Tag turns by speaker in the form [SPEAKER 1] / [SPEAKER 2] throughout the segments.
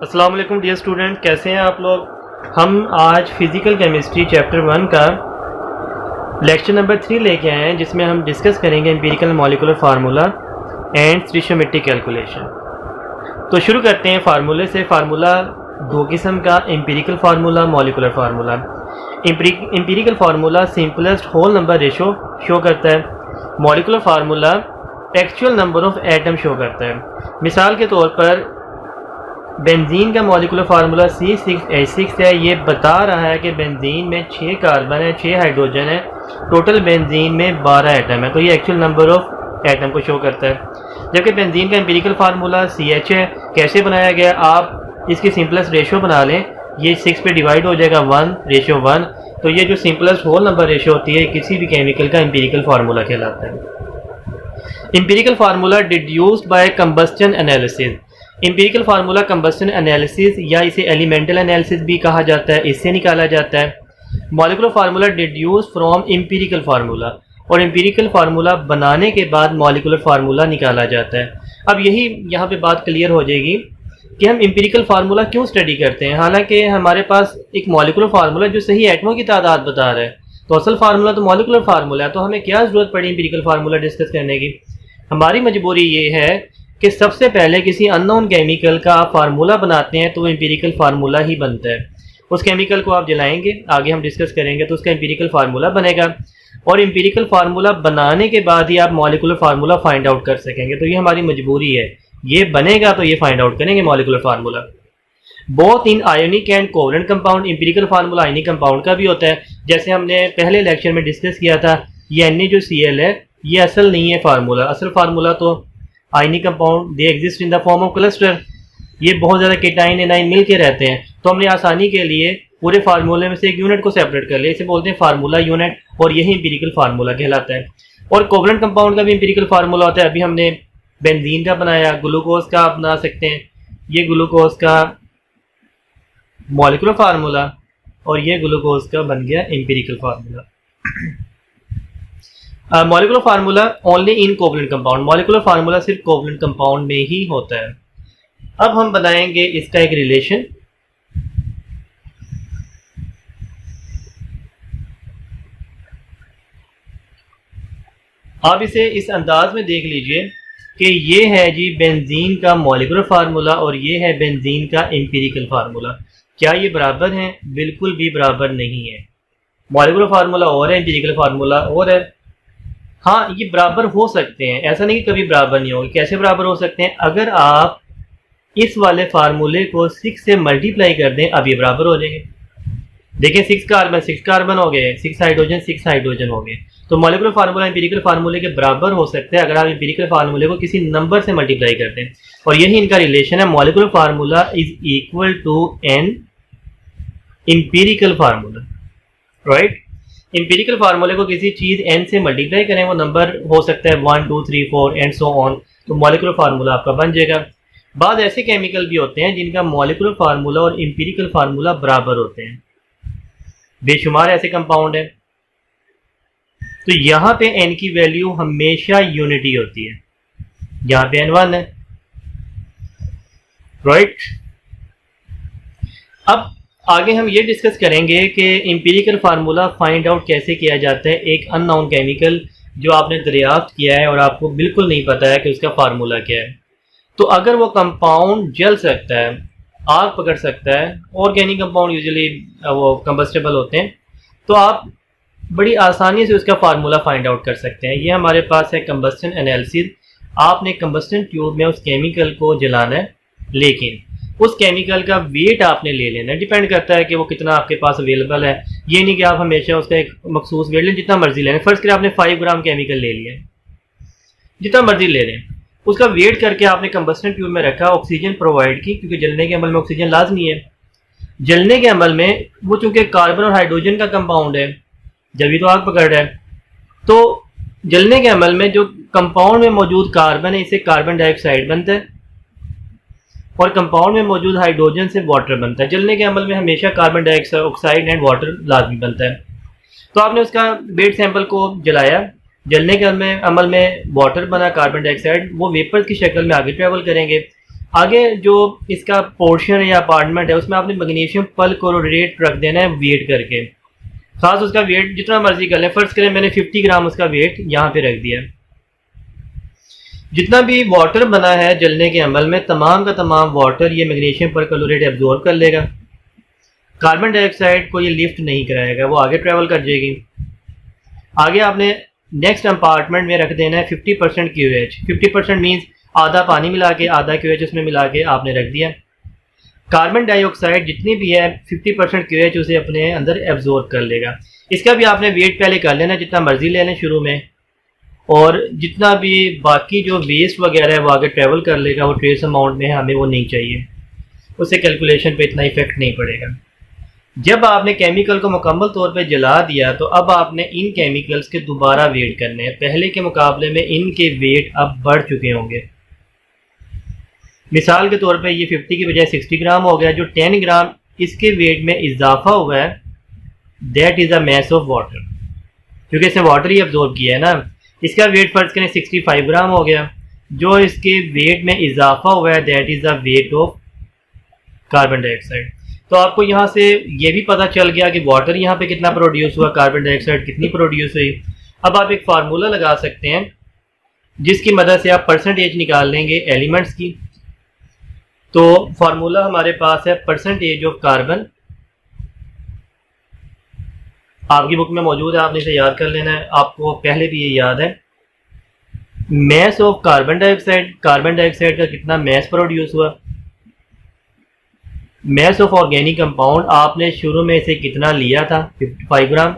[SPEAKER 1] अस्सलाम वालेकुम dear student, कैसे हैं आप लोग। हम आज फिज़िकल केमिस्ट्री चैप्टर 1 का लेक्चर नंबर 3 लेके आए हैं, जिसमें हम डिस्कस करेंगे empirical molecular formula and stoichiometric calculation. तो शुरू करते हैं फार्मूले से। फार्मूला दो किस्म का, empirical formula, molecular formula. Empirical formula simplest whole number ratio show करता है। Molecular formula actual number of atom show करता है। मिसाल के तौर पर बेंजीन का मॉलिक्यूलर फार्मूला C6H6 है। ये बता रहा है कि बेंजीन में 6 कार्बन है, 6 हाइड्रोजन है, टोटल बेंजीन में 12 एटम है। तो ये एक्चुअल नंबर ऑफ एटम को शो करता है। जबकि बेंजीन का एम्पिरिकल फार्मूला CH है। कैसे बनाया गया, आप इसकी सिंपलेस्ट रेशो बना लें, ये 6 पे डिवाइड हो जाएगा 1:1। तो ये जो सिंपलेस्ट होल नंबर रेशो होती है किसी भी केमिकल का एम्पिरिकल फार्मूला कहलाता है। Empirical formula deduced by combustion analysis. Empirical formula combustion analysis या इसे एलिमेंटल एनालिसिस भी कहा जाता है, इससे निकाला जाता है। Molecular formula deduce from empirical formula, और एम्पिरिकल फार्मूला बनाने के बाद मॉलिक्यूलर फार्मूला निकाला जाता है। अब यही यहाँ पे बात क्लियर हो जाएगी कि हम एम्पिरिकल फार्मूला क्यों स्टडी करते हैं। हालांकि हमारे पास एक मॉलिक्यूलर फार्मूला जो सही एटमों की तादाद बता रहा है, तो असल फार्मूला तो मॉलिक्यूलर फार्मूला है, तो हमें क्या ज़रूरत पड़ी एम्पिरिकल फार्मूला डिस्कस करने की। हमारी मजबूरी ये है कि सबसे पहले किसी अननोन केमिकल का आप फार्मूला बनाते हैं तो एम्पिरिकल फार्मूला ही बनता है। उस केमिकल को आप जलाएंगे, आगे हम डिस्कस करेंगे, तो उसका एम्पिरिकल फार्मूला बनेगा, और एम्पिरिकल फार्मूला बनाने के बाद ही आप मॉलिक्यूलर फार्मूला फाइंड आउट कर सकेंगे। तो ये हमारी मजबूरी है, ये बनेगा तो ये फाइंड आउट करेंगे molecular formula. Both in ionic and covalent compound, empirical formula ionic compound का भी होता है। जैसे हमने पहले लेक्चर में डिस्कस किया था, ये NaCl है, ये असल नहीं है फार्मूला। असल फार्मूला तो ionic compound they exist in the form of cluster. ये बहुत ज़्यादा केटाइन एनाइन मिल के रहते हैं, तो हमने आसानी के लिए पूरे फार्मूले में से एक यूनिट को सेपरेट कर लिया, इसे बोलते हैं फार्मूला यूनिट, और यही एम्पिरिकल फार्मूला कहलाता है। और कोवलेंट कंपाउंड का भी एम्पिरिकल फार्मूला होता है। अभी हमने बेंजीन का बनाया, ग्लूकोज का आप बना सकते हैं, ये ग्लूकोज का मॉलिक्यूलर फार्मूला, और ये ग्लूकोज का बन गया empirical formula. Molecular formula only in covalent compound, molecular formula सिर्फ कोवलेंट कंपाउंड में ही होता है। अब हम बनाएंगे इसका एक रिलेशन। आप इसे इस अंदाज में देख लीजिए कि ये है जी बेंजीन का मॉलिक्यूलर फार्मूला और ये है बेंजीन का एम्पिरिकल फार्मूला। क्या ये बराबर हैं? बिल्कुल भी बराबर नहीं है। मॉलिक्यूलर फार्मूला और है, एम्पिरिकल फार्मूला और है। हाँ, ये बराबर हो सकते हैं, ऐसा नहीं कि कभी बराबर नहीं होंगे। कैसे बराबर हो सकते हैं? अगर आप इस वाले फार्मूले को 6 से मल्टीप्लाई कर दें, अब ये बराबर हो जाएंगे। देखिए 6 कार्बन हो गए, 6 हाइड्रोजन हो गए। तो मॉलिक्यूलर फार्मूला एम्पिरिकल फार्मूले के बराबर हो सकते हैं अगर आप एम्पिरिकल फार्मूले को किसी नंबर से मल्टीप्लाई करते हैं, और यही इनका रिलेशन है। Molecular formula is equal to n empirical formula, right. Empirical फार्मूले को किसी चीज़ n से मल्टीप्लाई करें, वो नंबर हो सकता है 1 2 3 4 एंड सो ऑन, तो मॉलिक्यूलर फार्मूला आपका बन जाएगा। बाद ऐसे केमिकल भी होते हैं जिनका मॉलिक्यूलर फार्मूला और एम्पिरिकल फार्मूला बराबर होते हैं, बेशुमार ऐसे कंपाउंड है। तो यहाँ पे n की वैल्यू हमेशा यूनिटी होती है, यहाँ पे n1 है, राइट। अब आगे हम ये डिस्कस करेंगे कि एम्पिरिकल फार्मूला फाइंड आउट कैसे किया जाता है। एक अननोन केमिकल जो आपने दरियाफ्त किया है और आपको बिल्कुल नहीं पता है कि उसका फार्मूला क्या है, तो अगर वो कंपाउंड जल सकता है, आग पकड़ सकता है, ऑर्गेनिक कंपाउंड यूजुअली वो कंबस्टेबल होते हैं, तो आप बड़ी आसानी से उसका फार्मूला फाइंड आउट कर सकते हैं। ये हमारे पास है कंबस्टन एनालिसिस। आपने कंबस्टन ट्यूब में उस केमिकल को जलाना है, लेकिन उस केमिकल का वेट आपने ले लेना है। डिपेंड करता है कि वो कितना आपके पास अवेलेबल है। ये नहीं कि आप हमेशा उसका एक मखसूस वेट लें, जितना मर्जी लें। फर्स्ट करें आपने 5 ग्राम केमिकल ले लिया, जितना मर्जी ले लें, उसका वेट करके आपने कंबस्टन ट्यूब में रखा, ऑक्सीजन प्रोवाइड की, क्योंकि जलने के अमल में ऑक्सीजन लाजमी है। जलने के अमल में वो चूंकि कार्बन और हाइड्रोजन का कंपाउंड है, जब भी तो आग पकड़ रहा है, तो जलने के अमल में जो कंपाउंड में मौजूद कार्बन है, इससे कार्बन डाइऑक्साइड बनता है, और कंपाउंड में मौजूद हाइड्रोजन से वाटर बनता है। जलने के अमल में हमेशा कार्बन डाइऑक्साइड एंड वाटर लाजमी बनता है। तो आपने उसका वेट सैंपल को जलाया, जलने के अमल में वाटर बना, कार्बन डाइऑक्साइड, वो वेपर्स की शक्ल में आगे ट्रेवल करेंगे। आगे जो इसका पोर्शन या अपार्टमेंट है उसमें आपने मैग्नीशियम परक्लोरेट रख देना है वेट करके, खास उसका वेट जितना मर्जी कर लें। फर्ज करें मैंने 50 ग्राम उसका वेट यहाँ पे रख दिया। जितना भी वाटर बना है जलने के अमल में, तमाम का तमाम वाटर ये मैग्नीशियम परक्लोरेट एब्जॉर्ब कर लेगा। कार्बन डाइऑक्साइड को ये लिफ्ट नहीं कराएगा, वो आगे ट्रेवल कर जाएगी। आगे आपने नेक्स्ट कंपार्टमेंट में रख देना है 50% QH। 50% मीन्स आधा पानी मिला के आधा QH उसमें मिला के आपने रख दिया। कार्बन डाइऑक्साइड जितनी भी है 50% QH उसे अपने अंदर एब्जॉर्ब कर लेगा। इसका भी आपने वेट पहले कर लेना, जितना मर्जी ले लें शुरू में, और जितना भी बाकी जो वेस्ट वगैरह है वो आगे ट्रेवल कर लेगा। वो ट्रेस अमाउंट में है, हमें वो नहीं चाहिए, उससे कैलकुलेशन पे इतना इफेक्ट नहीं पड़ेगा। जब आपने केमिकल को मुकम्मल तौर पे जला दिया तो अब आपने इन केमिकल्स के दोबारा वेट करने हैं। पहले के मुकाबले में इनके वेट अब बढ़ चुके होंगे। मिसाल के तौर पे ये 50 की बजाय 60 ग्राम हो गया। जो 10 ग्राम इसके वेट में इजाफा हुआ है, that is a mess of water, क्योंकि इसने वाटर ही अब्जॉर्ब किया है ना। इसका वेट फर्ज करें 65 ग्राम हो गया। जो इसके वेट में इजाफा हुआ है, that is the weight of carbon dioxide. तो आपको यहाँ से ये भी पता चल गया कि वाटर यहाँ पे कितना प्रोड्यूस हुआ, कार्बन डाइऑक्साइड कितनी प्रोड्यूस हुई। अब आप एक फार्मूला लगा सकते हैं जिसकी मदद से आप परसेंटेज निकाल लेंगे एलिमेंट्स की। तो फार्मूला हमारे पास है परसेंटेज ऑफ कार्बन, आपकी बुक में मौजूद है, आपने इसे याद कर लेना है। आपको पहले भी ये याद है। Mess of carbon dioxide, carbon dioxide का कितना मैस प्रोड्यूस हुआ। मैस ऑफ ऑर्गेनिक कंपाउंड आपने शुरू में इसे कितना लिया था, 55 ग्राम।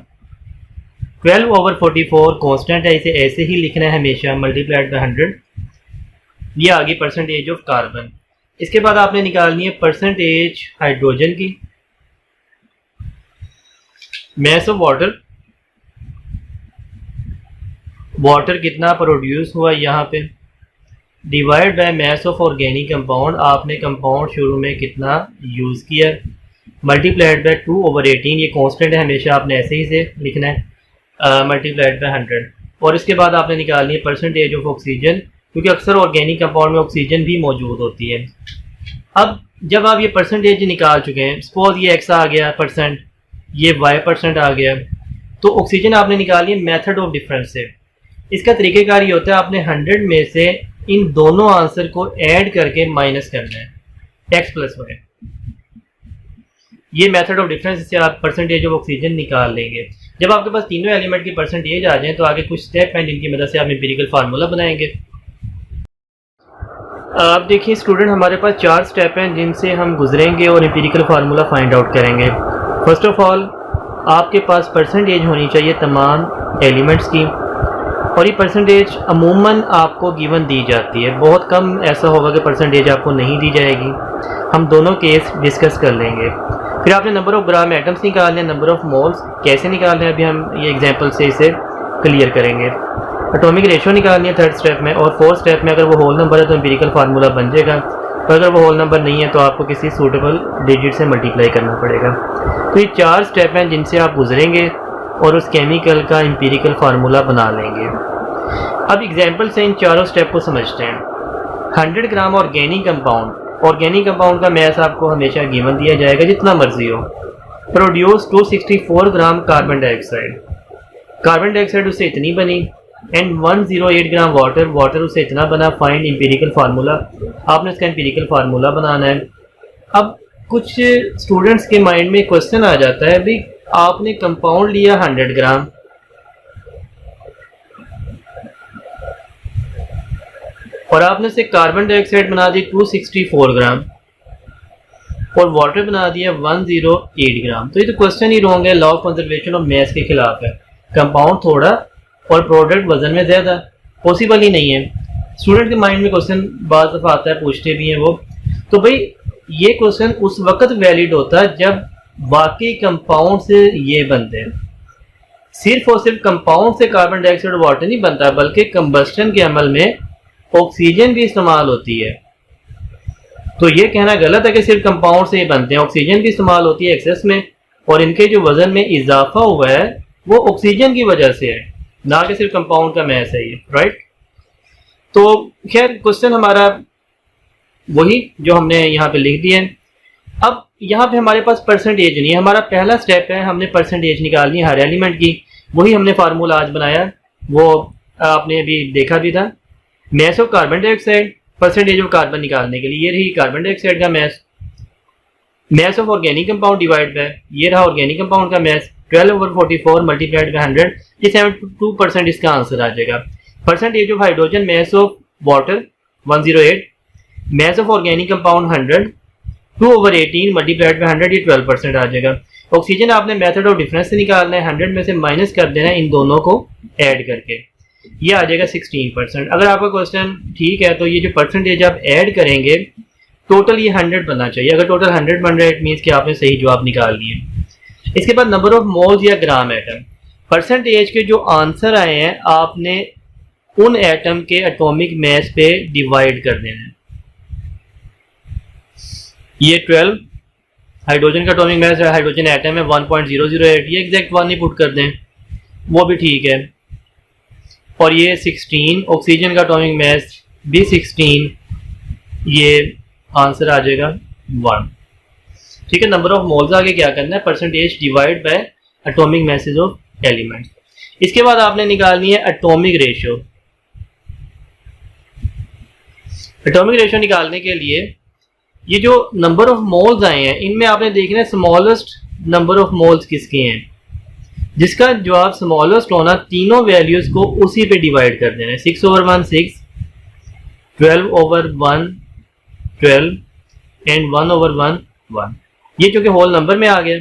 [SPEAKER 1] 12/44 कांस्टेंट है, इसे ऐसे ही लिखना है हमेशा, मल्टीप्लाइड बाय 100। ये आ गई परसेंटेज ऑफ कार्बन। इसके बाद आपने निकालनी है परसेंटेज हाइड्रोजन की। मैस ऑफ वाटर, वाटर कितना प्रोड्यूस हुआ यहाँ पे, divide by mass of organic compound, आपने कंपाउंड शुरू में कितना यूज़ किया, मल्टीप्लाइड बाय 2/18। ये कांस्टेंट है, हमेशा आपने ऐसे ही से लिखना है, मल्टीप्लाइड बाय 100। और इसके बाद आपने निकालनी है परसेंटेज ऑफ ऑक्सीजन, क्योंकि अक्सर ऑर्गेनिक कंपाउंड में ऑक्सीजन भी मौजूद होती है। अब जब आप ये परसेंटेज निकाल चुके हैं, सपोज ये x आ गया परसेंट, ये y% आ गया, तो ऑक्सीजन आपने निकाली है मेथड ऑफ डिफरेंस से। इसका तरीकेकार ये होता है, आपने 100 में से इन दोनों आंसर को ऐड करके माइनस करना है, x + y। ये मेथड ऑफ डिफरेंस से आप परसेंटेज ऑफ ऑक्सीजन निकाल लेंगे। जब आपके पास तीनों एलिमेंट की परसेंटेज आ जाए तो आगे कुछ स्टेप हैं जिनकी मदद से आप एम्पिरिकल फार्मूला बनाएंगे। आप देखिए स्टूडेंट, हमारे पास 4 स्टेप हैं जिनसे हम गुजरेंगे और एम्पिरिकल फार्मूला फाइंड आउट करेंगे। फर्स्ट ऑफ ऑल आपके पास परसेंटेज होनी चाहिए तमाम एलिमेंट्स की, और ये परसेंटेज अमूमन आपको गिवन दी जाती है। बहुत कम ऐसा होगा कि परसेंटेज आपको नहीं दी जाएगी। हम दोनों केस डिस्कस कर लेंगे। फिर आपने नंबर ऑफ ग्राम एटम्स निकालने हैं, नंबर ऑफ मोल्स कैसे निकालने हैं अभी हम ये एग्जांपल से इसे क्लियर करेंगे। एटॉमिक रेशियो निकालनी है 3rd स्टेप में, और 4th स्टेप में अगर वो होल नंबर है तो एम्पिरिकल फार्मूला बन जाएगा, तो अगर वो होल नंबर नहीं है तो आपको किसी सूटेबल डिजिट से मल्टीप्लाई करना पड़ेगा। तो ये 4 स्टेप हैं जिनसे आप गुजरेंगे और उस केमिकल का एम्पिरिकल फार्मूला बना लेंगे। अब एग्जांपल से इन चारों स्टेप को समझते हैं। 100 ग्राम ऑर्गेनिक कंपाउंड का मैस आपको हमेशा गिवन दिया जाएगा, जितना मर्जी हो। प्रोड्यूस 264 ग्राम कार्बन डाइऑक्साइड उससे इतनी बनी, एंड 108 ग्राम वाटर उससे इतना बना। फाइंड एम्पिरिकल फार्मूला, आपने इसका एम्पिरिकल फार्मूला बनाना है। अब कुछ स्टूडेंट्स के माइंड में क्वेश्चन आ जाता है, भाई आपने कंपाउंड लिया 100 ग्राम और आपने से कार्बन डाइऑक्साइड बना दी 264 ग्राम और वाटर बना दिया 108 ग्राम। तो ये तो क्वेश्चन ही रॉन्ग है, law of conservation of mass के खिलाफ है। कंपाउंड थोड़ा और प्रोडक्ट वजन में ज़्यादा, पॉसिबल ही नहीं है। स्टूडेंट के माइंड में क्वेश्चन बार दफ़ा आता है, पूछते भी हैं वो। तो भाई ये क्वेश्चन उस वक्त वैलिड होता है जब वाकई कंपाउंड से ये बनते हैं। सिर्फ और सिर्फ कंपाउंड से कार्बन डाइऑक्साइड वाटर नहीं बनता, बल्कि कंबस्टन के अमल में ऑक्सीजन भी इस्तेमाल होती है। तो ये कहना गलत है कि सिर्फ कंपाउंड से ये बनते हैं, ऑक्सीजन भी इस्तेमाल होती है एक्सेस में, और इनके जो वजन में इजाफा हुआ है वो ऑक्सीजन की वजह से है, ना कि सिर्फ कंपाउंड का मैस है ये, राइट। तो खैर क्वेश्चन हमारा वही जो हमने यहाँ पे लिख दिया है। अब यहाँ पे हमारे पास परसेंटेज नहीं है, हमारा पहला स्टेप है हमने परसेंटेज निकालनी है हर एलिमेंट की। वही हमने फार्मूला आज बनाया, वो आपने अभी देखा भी था। Mass of carbon dioxide, percentage of carbon निकालने के लिए ये रही कार्बन डाइऑक्साइड का mass. Mass of organic compound divide by, ये रहा ऑर्गेनिक कंपाउंड का मैस 12/44 मल्टीप्लाइड बाय 100, ये 72% इसका आंसर आ जाएगा। Percentage of hydrogen mass of water 108, mass of organic compound 100, 2/18 multiplied by 100, ये 12% आ जाएगा। ऑक्सीजन आपने मेथड ऑफ डिफरेंस से निकालना है, 100 में से माइनस कर देना है इन दोनों को ऐड करके, ये आ जाएगा 16%। अगर आपका क्वेश्चन ठीक है तो ये जो परसेंटेज आप ऐड करेंगे टोटल ये 100 बनना चाहिए। अगर टोटल 100 बन रहा है इट मीन्स कि आपने सही जवाब निकाल लिए। इसके बाद नंबर ऑफ मोल्स या ग्राम एटम, परसेंटेज के जो आंसर आए हैं आपने उन एटम के एटॉमिक मास पे डिवाइड कर देना है। ये 12 हाइड्रोजन का एटॉमिक मास है, हाइड्रोजन एटम है 1.008, ये एग्जैक्ट 1 ही पुट कर दें वो भी ठीक है। और ये 16 ऑक्सीजन का एटॉमिक मास भी 16, ये आंसर आ जाएगा 1। ठीक है, नंबर ऑफ मोल्स आगे क्या करना है, percentage divide by atomic masses of element. इसके बाद आपने निकालनी है एटॉमिक रेशियो। एटॉमिक रेशियो निकालने के लिए ये जो नंबर ऑफ मोल्स आए हैं इनमें आपने देखना है स्मॉलेस्ट नंबर ऑफ मोल्स किसके हैं। जिसका जवाब स्मॉलेस्ट होना तीनों वैल्यूज को उसी पे डिवाइड कर देना है। 6/1 6, 12/1 12 एंड 1/1 1। ये चूंकि होल नंबर में आ गया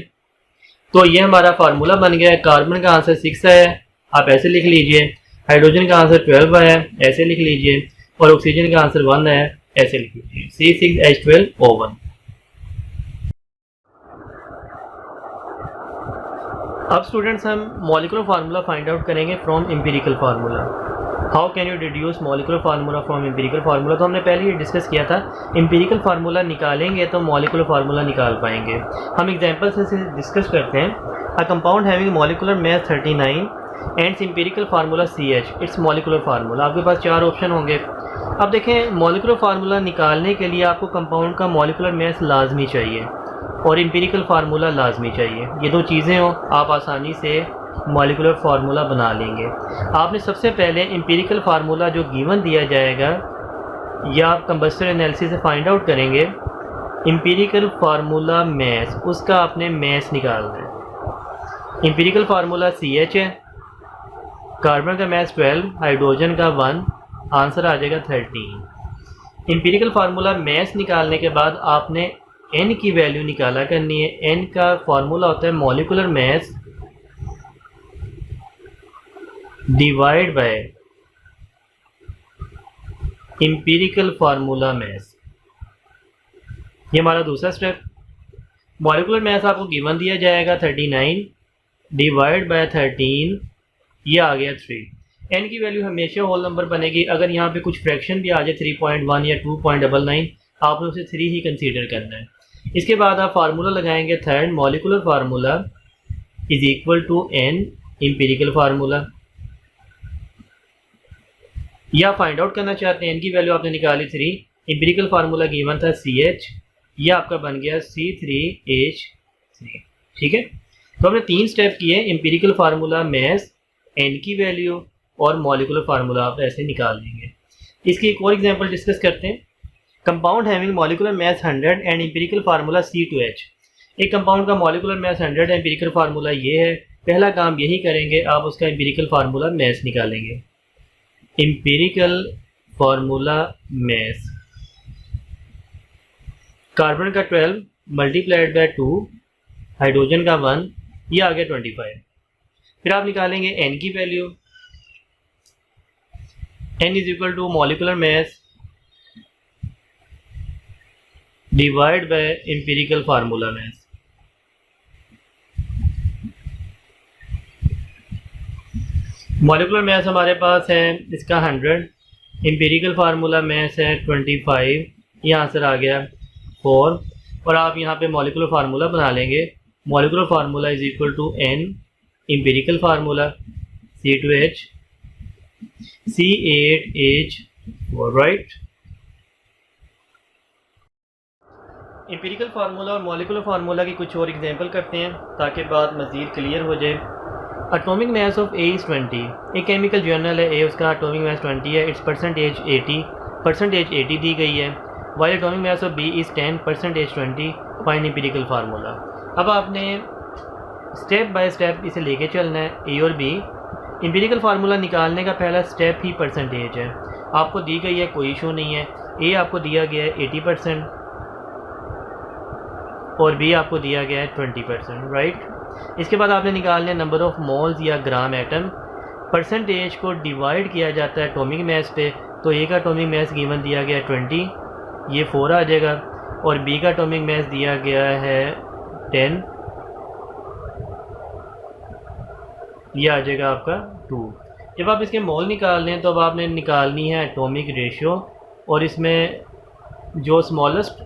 [SPEAKER 1] तो ये हमारा फार्मूला बन गया है। कार्बन का आंसर 6 है, आप ऐसे लिख लीजिए। हाइड्रोजन का आंसर 12 है, ऐसे लिख लीजिए। और ऑक्सीजन का आंसर 1 है, ऐसे लिख लीजिए C6H12O1। अब स्टूडेंट्स हम मॉलिक्यूलर फार्मूला फाइंड आउट करेंगे from empirical formula. How can you deduce molecular formula from empirical formula, तो हमने पहले ही डिस्कस किया था। एम्पिरिकल फार्मूला निकालेंगे तो मॉलिक्यूलर फार्मूला निकाल पाएंगे। हम एग्जांपल से डिस्कस करते हैं। A compound having molecular mass 39 and empirical formula CH, it's molecular formula. आपके पास 4 ऑप्शन होंगे। अब देखें, मॉलिक्यूलर फार्मूला निकालने के लिए आपको कंपाउंड का मॉलिक्यूलर मास लाजमी चाहिए और एम्पिरिकल फार्मूला लाजमी चाहिए। ये दो चीज़ें हो आप आसानी से मॉलिक्यूलर फार्मूला बना लेंगे। आपने सबसे पहले एम्पिरिकल फार्मूला जो गिवन दिया जाएगा या आप कंबस्टर एनालिसिस से फाइंड आउट करेंगे एम्पिरिकल फार्मूला मास, उसका आपने मास निकालना है। एम्पिरिकल फार्मूला CH है, कार्बन का मास 12, हाइड्रोजन का 1, आंसर आ जाएगा 13। एम्पिरिकल फार्मूला मास निकालने के बाद आपने n की वैल्यू निकाला करनी है। n का फार्मूला होता है molecular mass divide by empirical formula मास। ये हमारा दूसरा स्टेप। मॉलिक्यूलर मास आपको गिवन दिया जाएगा 39 डिवाइड बाय 13, ये आ गया 3। n की वैल्यू हमेशा होल नंबर बनेगी। अगर यहाँ पे कुछ फ्रैक्शन भी आ जाए 3.1 या 2.99 आपने उसे 3 ही कंसीडर करना है। इसके बाद आप फार्मूला लगाएंगे third, molecular formula is equal to n empirical formula. या फाइंड आउट करना चाहते हैं n की वैल्यू आपने निकाली 3, एम्पिरिकल फार्मूला गिवन था CH, यह आपका बन गया C3H3। ठीक है, तो हमने 3 स्टेप किए, एम्पिरिकल फार्मूला मास, n की वैल्यू और मॉलिक्यूलर फार्मूला आप ऐसे निकाल लेंगे। इसकी एक और एग्जांपल डिस्कस करते हैं। Compound having molecular mass 100 and empirical formula C2H। एक कंपाउंड का मॉलिक्यूलर मास 100 है, एम्पिरिकल फार्मूला ये है। पहला काम यही करेंगे, आप उसका एम्पिरिकल फार्मूला मास निकालेंगे। एम्पिरिकल फार्मूला मास, कार्बन का 12 मल्टीप्लाइड बाय 2, हाइड्रोजन का 1, ये आ गया 25। फिर आप निकालेंगे n की value. n is equal to molecular mass divide by empirical formula mass. Molecular mass हमारे पास है इसका 100, एम्पिरिकल फार्मूला मास है 25, ये आंसर आ गया 4। और आप यहाँ पे मॉलिक्यूलर फार्मूला बना लेंगे। Molecular formula is equal to n empirical formula C2H C8H4, right. Empirical formula और मॉलिकुलर फार्मूला की कुछ और एग्जांपल करते हैं ताकि बात मज़ीद क्लियर हो जाए। Atomic mass of A is 20। एक केमिकल जर्नल है ए, उसका एटॉमिक मास 20 है। इट्स परसेंटेज 80 दी गई है। While atomic mass of B is 10, percentage 20। Find empirical formula. अब आपने स्टेप बाय स्टेप इसे लेके चलना है ए और बी। एम्पिरिकल फार्मूला निकालने का पहला स्टेप ही परसेंटेज है। आपको दी गई है, कोई इशू नहीं है। ए आपको दिया गया है 80% और बी आपको दिया गया है 20%, राइट। इसके बाद आपने निकालना है नंबर ऑफ़ मोल्स या ग्राम एटम। परसेंटेज को डिवाइड किया जाता है एटॉमिक मास पे, तो ए का एटॉमिक मास गिवन दिया गया है 20, ये 4 आ जाएगा। और बी का एटॉमिक मास दिया गया है 10, ये आ जाएगा आपका 2। जब आप इसके मोल निकाल लें तो अब आपने निकालनी है एटॉमिक रेशियो, और इसमें जो स्मॉलेस्ट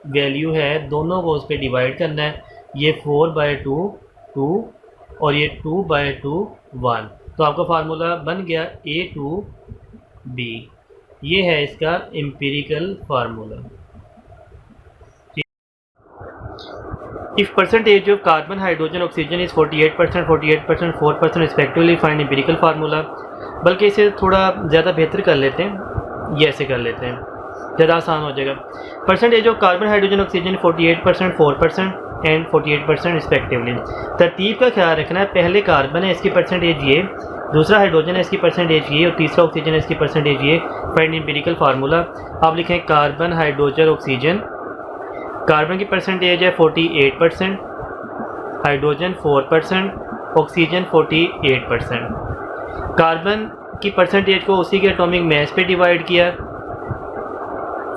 [SPEAKER 1] वैल्यू है दोनों को उस पर डिवाइड करना है। ये 4/2 2 और ये 2/2 1। तो आपका फार्मूला बन गया A2B। ये है इसका empirical formula. If percentage of carbon, hydrogen, oxygen is 48%, 4% respectively, find empirical formula. बल्कि इसे थोड़ा ज़्यादा बेहतर कर लेते हैं, ये ऐसे कर लेते हैं, ज़्यादा आसान हो जाएगा। Percentage of carbon, hydrogen, oxygen 48%, 4% and 48% respectively. तरतीब का ख्याल रखना है, पहले कार्बन है इसकी परसेंटेज ये, दूसरा हाइड्रोजन है इसकी परसेंटेज ये, और तीसरा ऑक्सीजन है इसकी परसेंटेज ये। Find empirical formula. आप लिखें कार्बन, हाइड्रोजन, ऑक्सीजन। कार्बन की परसेंटेज है 48%, हाइड्रोजन 4%, ऑक्सीजन 48%। कार्बन की परसेंटेज को उसी के एटॉमिक मास पे डिवाइड किया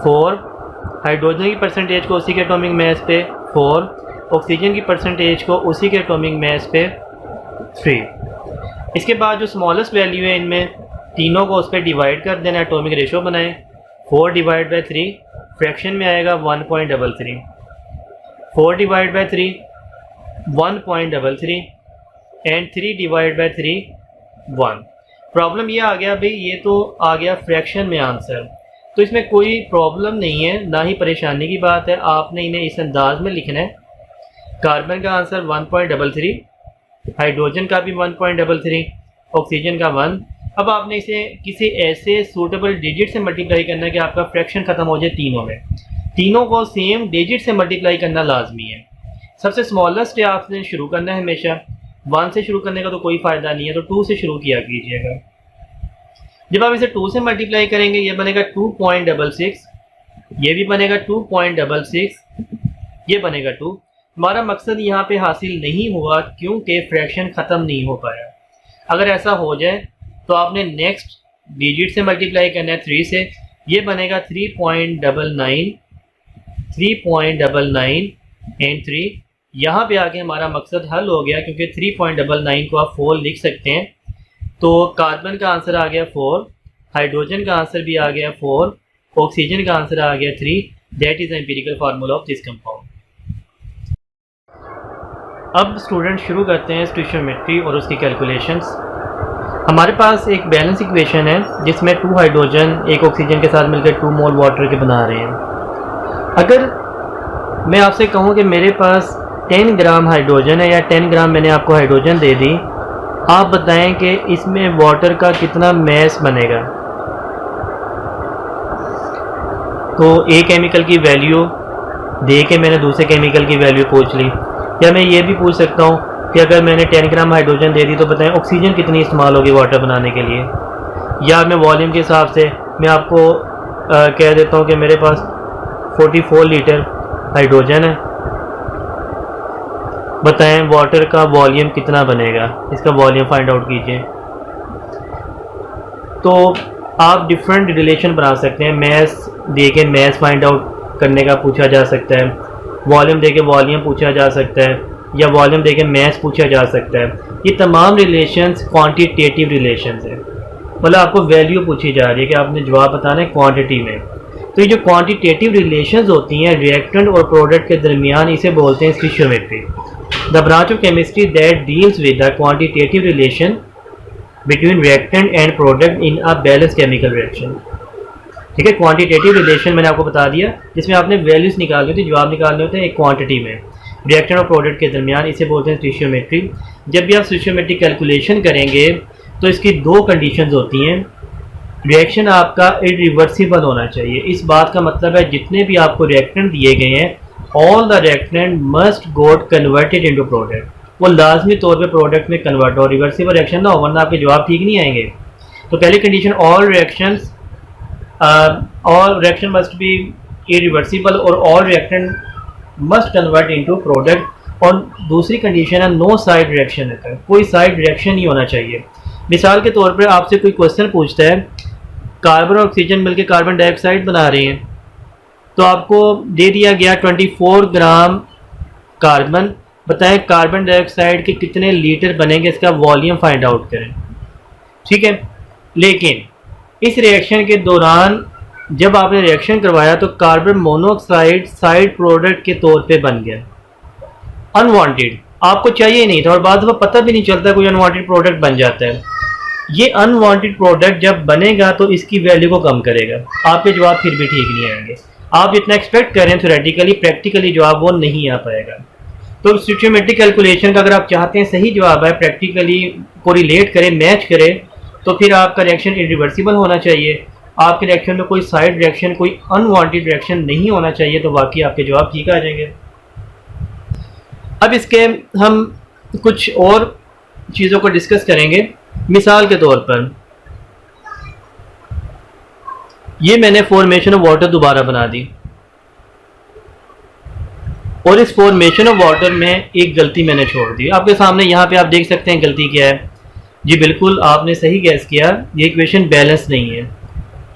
[SPEAKER 1] 4, हाइड्रोजन की परसेंटेज को उसी के एटॉमिक मास पे 4, ऑक्सीजन की परसेंटेज को उसी के एटॉमिक मास पे 3। इसके बाद जो स्मॉलेस्ट वैल्यू है इनमें तीनों को उस पर डिवाइड कर देना, एटॉमिक रेशो बनाएं। 4/3 फ्रैक्शन में आएगा 1.33, 4/3 1.33 एंड 3/3 1। प्रॉब्लम ये आ गया भाई, ये तो आ गया फ्रैक्शन में आंसर, तो इसमें कोई प्रॉब्लम नहीं है, ना ही परेशानी की बात है। आपने इन्हें इस अंदाज में लिखना है। कार्बन का आंसर 1.33, हाइड्रोजन का भी 1.33, ऑक्सीजन का 1। अब आपने इसे किसी ऐसे सूटेबल डिजिट से मल्टीप्लाई करना है कि आपका फ्रैक्शन ख़त्म हो जाए तीनों में। तीनों को सेम डिजिट से मल्टीप्लाई करना लाजमी है। सबसे स्मॉलेस्ट है आपने शुरू करना है हमेशा। 1 से शुरू करने का तो कोई फ़ायदा नहीं है, तो 2 से शुरू किया कीजिएगा। जब आप इसे 2 से मल्टीप्लाई करेंगे ये बनेगा 2.66, ये भी बनेगा 2.66, ये बनेगा 2। हमारा मकसद यहाँ पे हासिल नहीं हुआ क्योंकि फ्रैक्शन ख़त्म नहीं हो पाया। अगर ऐसा हो जाए तो आपने नेक्स्ट डिजिट से मल्टीप्लाई करना है 3 से, ये बनेगा 3.99 एंड 3। यहाँ पे आके हमारा मकसद हल हो गया क्योंकि 3.99 को आप 4 लिख सकते हैं। तो कार्बन का आंसर आ गया 4, हाइड्रोजन का आंसर भी आ गया 4, ऑक्सीजन का आंसर आ गया 3। That is empirical formula of this compound. अब स्टूडेंट शुरू करते हैं स्टोइचियोमेट्री और उसकी कैलकुलेशंस। हमारे पास एक बैलेंस इक्वेशन है जिसमें 2 हाइड्रोजन एक ऑक्सीजन के साथ मिलकर 2 मोल वाटर के बना रहे हैं। अगर मैं आपसे कहूँ कि मेरे पास 10 ग्राम हाइड्रोजन है या 10 ग्राम मैंने आपको हाइड्रोजन दे दी, आप बताएं कि इसमें वाटर का कितना मैस बनेगा। तो एक केमिकल की वैल्यू दे के मैंने दूसरे केमिकल की वैल्यू पूछ ली, या मैं ये भी पूछ सकता हूँ कि अगर मैंने 10 ग्राम हाइड्रोजन दे दी तो बताएं ऑक्सीजन कितनी इस्तेमाल होगी वाटर बनाने के लिए। या मैं वॉल्यूम के हिसाब से मैं आपको कह देता हूँ कि मेरे पास 44 लीटर हाइड्रोजन है, बताएं वाटर का वॉल्यूम कितना बनेगा, इसका वॉल्यूम फाइंड आउट कीजिए। तो आप डिफरेंट रिलेशन बना सकते हैं। मैस दे के मैस फाइंड आउट करने का पूछा जा सकता है, वॉल्यूम दे के वॉल्यूम पूछा जा सकता है, या वॉल्यूम दे के मैस पूछा जा सकता है। ये तमाम रिलेशंस क्वांटिटेटिव रिलेशंस है, मतलब आपको वैल्यू पूछी जा रही है कि आपने जवाब बताना है क्वांटिटी में। तो ये जो क्वांटिटेटिव रिलेशंस होती हैं रिएक्टेंट और प्रोडक्ट के दरमियान, इसे बोलते हैं stoichiometry. The branch of chemistry that deals with the quantitative relation between reactant and product in a balance chemical reaction. ठीक है। क्वांटिटेटिव रिलेशन मैंने आपको बता दिया, जिसमें आपने वैल्यूज निकालनी होती है, जवाब निकालने होते हैं एक क्वांटिटी में रिएक्टेंट और प्रोडक्ट के दरमियान। इसे बोलते हैं स्टोइचियोमेट्री। जब भी आप स्टोइचियोमेट्री कैलकुलेशन करेंगे तो इसकी दो कंडीशंस होती हैं। रिएक्शन आपका इरिवर्सिबल होना चाहिए। इस बात का मतलब है जितने भी आपको रिएक्टेंट दिए गए हैं, all the reactant must got converted into product, वो लाजमी तौर पे प्रोडक्ट में कन्वर्ट हो। रिवर्सिबल रिएक्शन ना हो, वरना आपके जवाब ठीक नहीं आएंगे। तो पहली condition all reaction must be irreversible और all reactant must convert into product. और दूसरी कंडीशन है नो साइड रिएक्शन है, कोई साइड रिएक्शन नहीं होना चाहिए। मिसाल के तौर पर आपसे कोई क्वेश्चन पूछता है, कार्बन और ऑक्सीजन मिलकर कार्बन डाइऑक्साइड बना रहे हैं, तो आपको दे दिया गया 24 ग्राम कार्बन, बताएं कार्बन डाइऑक्साइड के कितने लीटर बनेंगे, इसका वॉल्यूम फाइंड आउट करें। ठीक है। लेकिन इस रिएक्शन के दौरान जब आपने रिएक्शन करवाया तो कार्बन मोनोऑक्साइड साइड प्रोडक्ट के तौर पे बन गया, अनवांटेड, आपको चाहिए नहीं था और बाद में पता भी नहीं चलता कोई अनवांटेड प्रोडक्ट बन जाता है। ये अनवांटेड प्रोडक्ट जब बनेगा तो इसकी वैल्यू को कम करेगा, आपके जवाब फिर भी ठीक नहीं आएंगे। आप जितना एक्सपेक्ट करें थ्योरेटिकली, प्रैक्टिकली जवाब वो नहीं आ पाएगा। तो स्टोइचियोमेट्रिक कैलकुलेशन का अगर आप चाहते हैं सही जवाब है, प्रैक्टिकली को रिलेट करें, मैच करें, तो फिर आपका रिएक्शन इरिवर्सिबल होना चाहिए। आपके रिएक्शन में कोई साइड रिएक्शन, कोई अनवांटेड रिएक्शन नहीं होना चाहिए, तो बाकी आपके जवाब ठीक आ जाएंगे। अब इसके हम कुछ और चीज़ों को डिस्कस करेंगे। मिसाल के तौर पर ये मैंने फॉर्मेशन ऑफ वाटर दोबारा बना दी और इस फॉर्मेशन ऑफ वाटर में एक गलती मैंने छोड़ दी। आपके सामने यहाँ पे आप देख सकते हैं गलती क्या है। जी बिल्कुल आपने सही गैस किया, ये इक्वेशन बैलेंस नहीं है।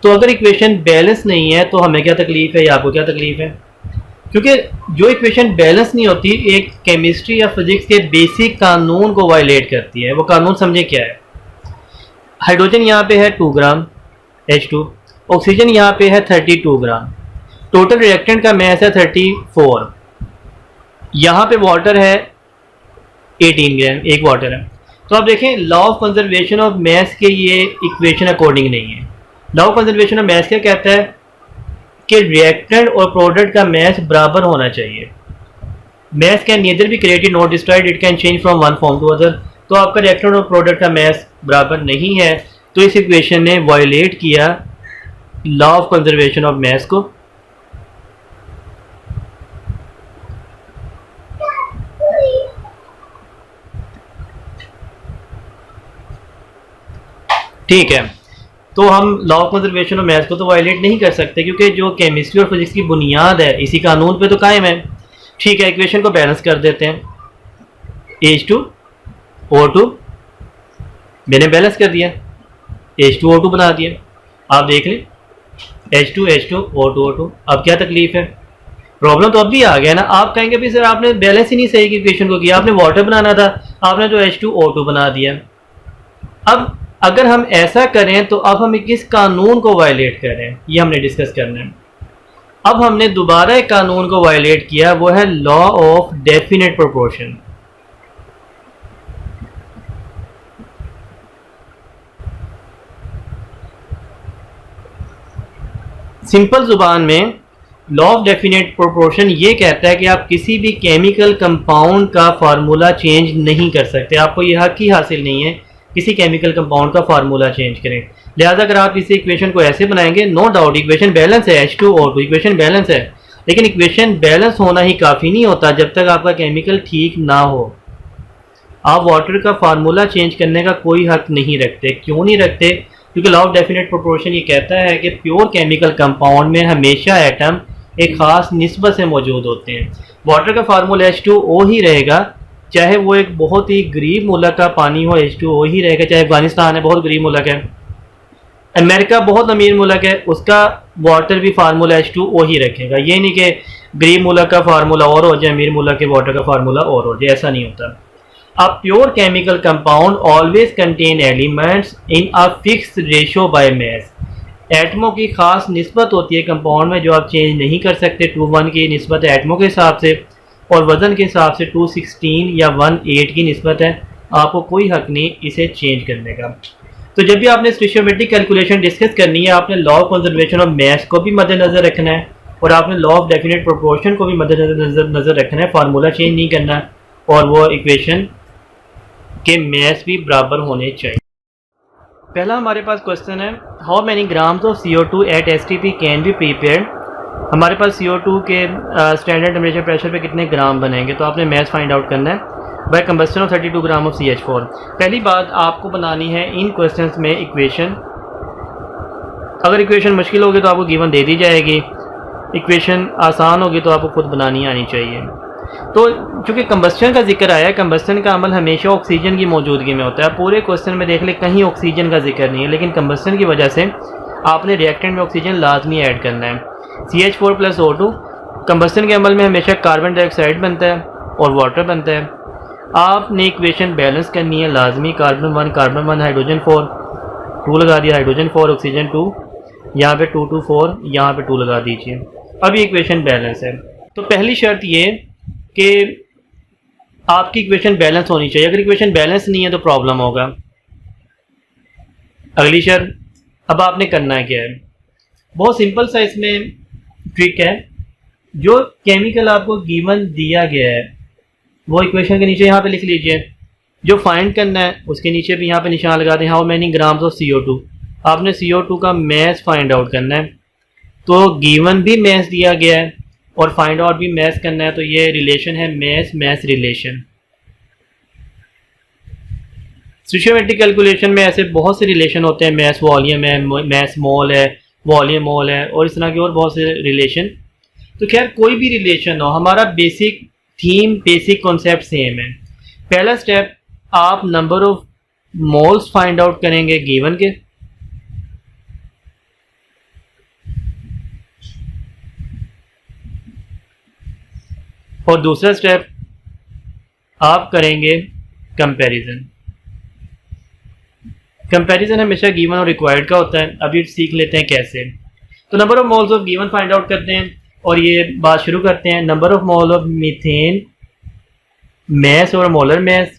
[SPEAKER 1] तो अगर इक्वेशन बैलेंस नहीं है तो हमें क्या तकलीफ है या आपको क्या तकलीफ है? क्योंकि जो इक्वेशन बैलेंस नहीं होती एक केमिस्ट्री या फिजिक्स के बेसिक कानून को वायलेट करती है। वो कानून समझे क्या है? हाइड्रोजन यहाँ पे है 2 ग्राम H2, ऑक्सीजन यहाँ पे है 32 ग्राम, टोटल रिएक्टेंट का मैस है 34, यहाँ पे वाटर है 18 ग्राम, एक वाटर है। तो आप देखें law of conservation of mass के ये इक्वेशन अकॉर्डिंग नहीं है। Law of conservation of mass क्या कहता है कि रिएक्टेंट और प्रोडक्ट का मैस बराबर होना चाहिए। Mass can neither be created not destroyed, it can change from one form to other. तो आपका रिएक्टेंट और प्रोडक्ट का मैस बराबर नहीं है, तो इस इक्वेशन ने वायलेट किया law of conservation of mass को। ठीक है, तो हम law of conservation of mass को तो वायलेट नहीं कर सकते क्योंकि जो केमिस्ट्री और फिजिक्स की बुनियाद है इसी कानून पे तो कायम है। ठीक है, इक्वेशन को बैलेंस कर देते हैं। H2O2 मैंने बैलेंस कर दिया, H2O2 बना दिया। आप देख लें H2O2। अब क्या तकलीफ है? प्रॉब्लम तो अब भी आ गया ना। आप कहेंगे भी सर आपने बैलेंस ही नहीं सही की इक्वेशन को किया, आपने वाटर बनाना था, आपने तो H2O2 बना दिया। अब अगर हम ऐसा करें तो अब हम किस कानून को वायलेट कर रहे हैं ये हमने डिस्कस करना है। अब हमने दोबारा एक कानून को वायलेट किया, वो है law of definite proportion. Simple जुबान में लॉ ऑफ डेफिनेट प्रोपोर्शन ये कहता है कि आप किसी भी केमिकल कंपाउंड का फार्मूला चेंज नहीं कर सकते। आपको यह हक ही हासिल नहीं है किसी केमिकल कंपाउंड का फार्मूला चेंज करें। लिहाजा अगर आप इस इक्वेशन को ऐसे बनाएंगे, नो डाउट इक्वेशन बैलेंस है, H2O2 इक्वेशन बैलेंस है, लेकिन इक्वेशन बैलेंस होना ही काफ़ी नहीं होता जब तक आपका केमिकल ठीक ना हो। आप वाटर का फार्मूला चेंज करने का कोई हक नहीं रखते। क्यों नहीं रखते? क्योंकि लॉ ऑफ डेफिनेट प्रोपोर्शन ये कहता है कि प्योर केमिकल कंपाउंड में हमेशा एटम एक ख़ास निस्बत से मौजूद होते हैं। वाटर का फार्मूला H2O ही रहेगा, चाहे वो एक बहुत ही गरीब मुल्क का पानी हो, H2O ही रहेगा। चाहे अफगानिस्तान है, बहुत गरीब मुल्क है, अमेरिका बहुत अमीर मुल्क है, उसका वाटर भी फार्मूला H2O ही रखेगा। ये नहीं कि गरीब मुल्क का फार्मूला और हो जाए, अमीर मुल्क के वाटर का फार्मूला और हो जाए, ऐसा नहीं होता। अब pure chemical compound always contain elements in a fixed ratio by mass. एटमों की खास निस्बत होती है कंपाउंड में जो आप चेंज नहीं कर सकते। 2:1 की निस्बत है एटमों के हिसाब से और वज़न के हिसाब से 2:16 या 1:8 की निस्बत है। आपको कोई हक नहीं इसे चेंज करने का। तो जब भी आपने स्टोइचियोमेट्रिक कैलकुलेशन डिस्कस करनी है, आपने law of conservation of mass को भी मद्देनजर रखना है और आपने लॉ ऑफ डेफिनेट प्रोपोर्शन को भी मद्देनजर रखना है। फार्मूला चेंज नहीं करना और वो इक्वेशन के मास भी बराबर होने चाहिए। पहला हमारे पास क्वेश्चन है, how many grams of CO2 at STP can be prepared. हमारे पास CO2 के स्टैंडर्ड टेम्परेचर प्रेशर पे कितने ग्राम बनेंगे, तो आपने मास फाइंड आउट करना है by combustion of 32 gram of CH4। पहली बात आपको बनानी है इन क्वेश्चंस में इक्वेशन। अगर इक्वेशन मुश्किल होगी तो आपको गिवन दे दी जाएगी, इक्वेशन आसान होगी तो आपको खुद बनानी आनी चाहिए। तो चूँकि कंबस्शन का जिक्र आया है, कंबस्शन का अमल हमेशा ऑक्सीजन की मौजूदगी में होता है। पूरे क्वेश्चन में देख ले कहीं ऑक्सीजन का जिक्र नहीं है, लेकिन कंबस्शन की वजह से आपने रिएक्टेंट में ऑक्सीजन लाजमी ऐड करना है। CH4 + O2 कंबस्शन के अमल में हमेशा कार्बन डाइऑक्साइड बनता है और वाटर बनता है। आपने इक्वेशन बैलेंस करनी है लाजमी, कार्बन 1 हाइड्रोजन 4 2 लगा दिया, हाइड्रोजन 4 ऑक्सीजन 2, यहाँ पे 2 2 4, यहाँ पे 2 लगा दीजिए। अब ये इक्वेशन बैलेंस है। तो पहली शर्त ये कि आपकी इक्वेशन बैलेंस होनी चाहिए। अगर इक्वेशन बैलेंस नहीं है तो प्रॉब्लम होगा। अगली शर्त, अब आपने करना है क्या है, बहुत सिंपल सा इसमें ट्रिक है। जो केमिकल आपको गिवन दिया गया है वो इक्वेशन के नीचे यहाँ पे लिख लीजिए। जो फाइंड करना है उसके नीचे भी यहाँ पे निशान लगा दें, how many grams of CO2। आपने CO2 का मास फाइंड आउट करना है। तो गिवन भी मास दिया गया है और फाइंड आउट भी मास करना है, तो ये रिलेशन है मास मास रिलेशन। स्टोइचियोमेट्रिक कैलकुलेशन में ऐसे बहुत से रिलेशन होते हैं, मास वॉल्यूम है, मास मोल है, वॉल्यूम मोल है और इस तरह के और बहुत से रिलेशन। तो खैर कोई भी रिलेशन हो, हमारा basic theme basic concept same है। पहला स्टेप, आप number of moles find out करेंगे गिवन के, और दूसरा स्टेप आप करेंगे कंपैरिजन। कंपैरिजन हमेशा गिवन और रिक्वायर्ड का होता है। अभी सीख लेते हैं कैसे। तो number of moles of given find out करते हैं और ये बात शुरू करते हैं। Number of mole of methane mass और molar mass.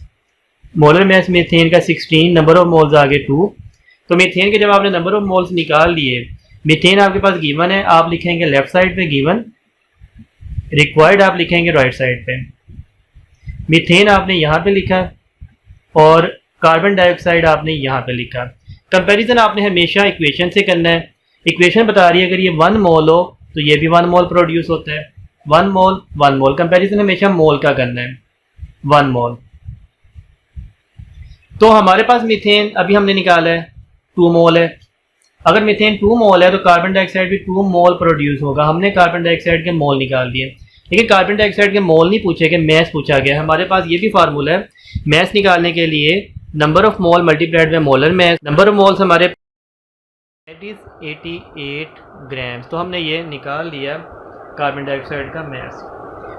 [SPEAKER 1] Molar mass methane का 16, नंबर ऑफ मोल्स आगे 2। तो मीथेन के जब आपने नंबर ऑफ मोल्स निकाल लिए, मीथेन आपके पास गिवन है, आप लिखेंगे लेफ्ट साइड पे गिवन, रिक्वायर्ड आप लिखेंगे राइट साइड पे। मीथेन आपने यहाँ पे लिखा और कार्बन डाइऑक्साइड आपने यहाँ पे लिखा। कंपैरिजन आपने हमेशा इक्वेशन से करना है। इक्वेशन बता रही है अगर ये 1 मोल हो तो ये भी 1 मोल प्रोड्यूस होता है। 1 मोल 1 मोल, कंपैरिजन हमेशा मोल का करना है, 1 मोल। तो हमारे पास मीथेन अभी हमने निकाला है 2 मोल है। अगर मीथेन 2 मोल है तो कार्बन डाइऑक्साइड भी 2 मोल प्रोड्यूस होगा। हमने कार्बन डाइऑक्साइड के मोल निकाल दिए, लेकिन कार्बन डाइऑक्साइड के मोल नहीं पूछे गए, मास पूछा गया। हमारे पास ये भी फार्मूला है मास निकालने के लिए, number of mole multiplied by molar mass. Number of moles हमारे 88 ग्राम्स। तो हमने ये निकाल लिया कार्बन डाइऑक्साइड का मास,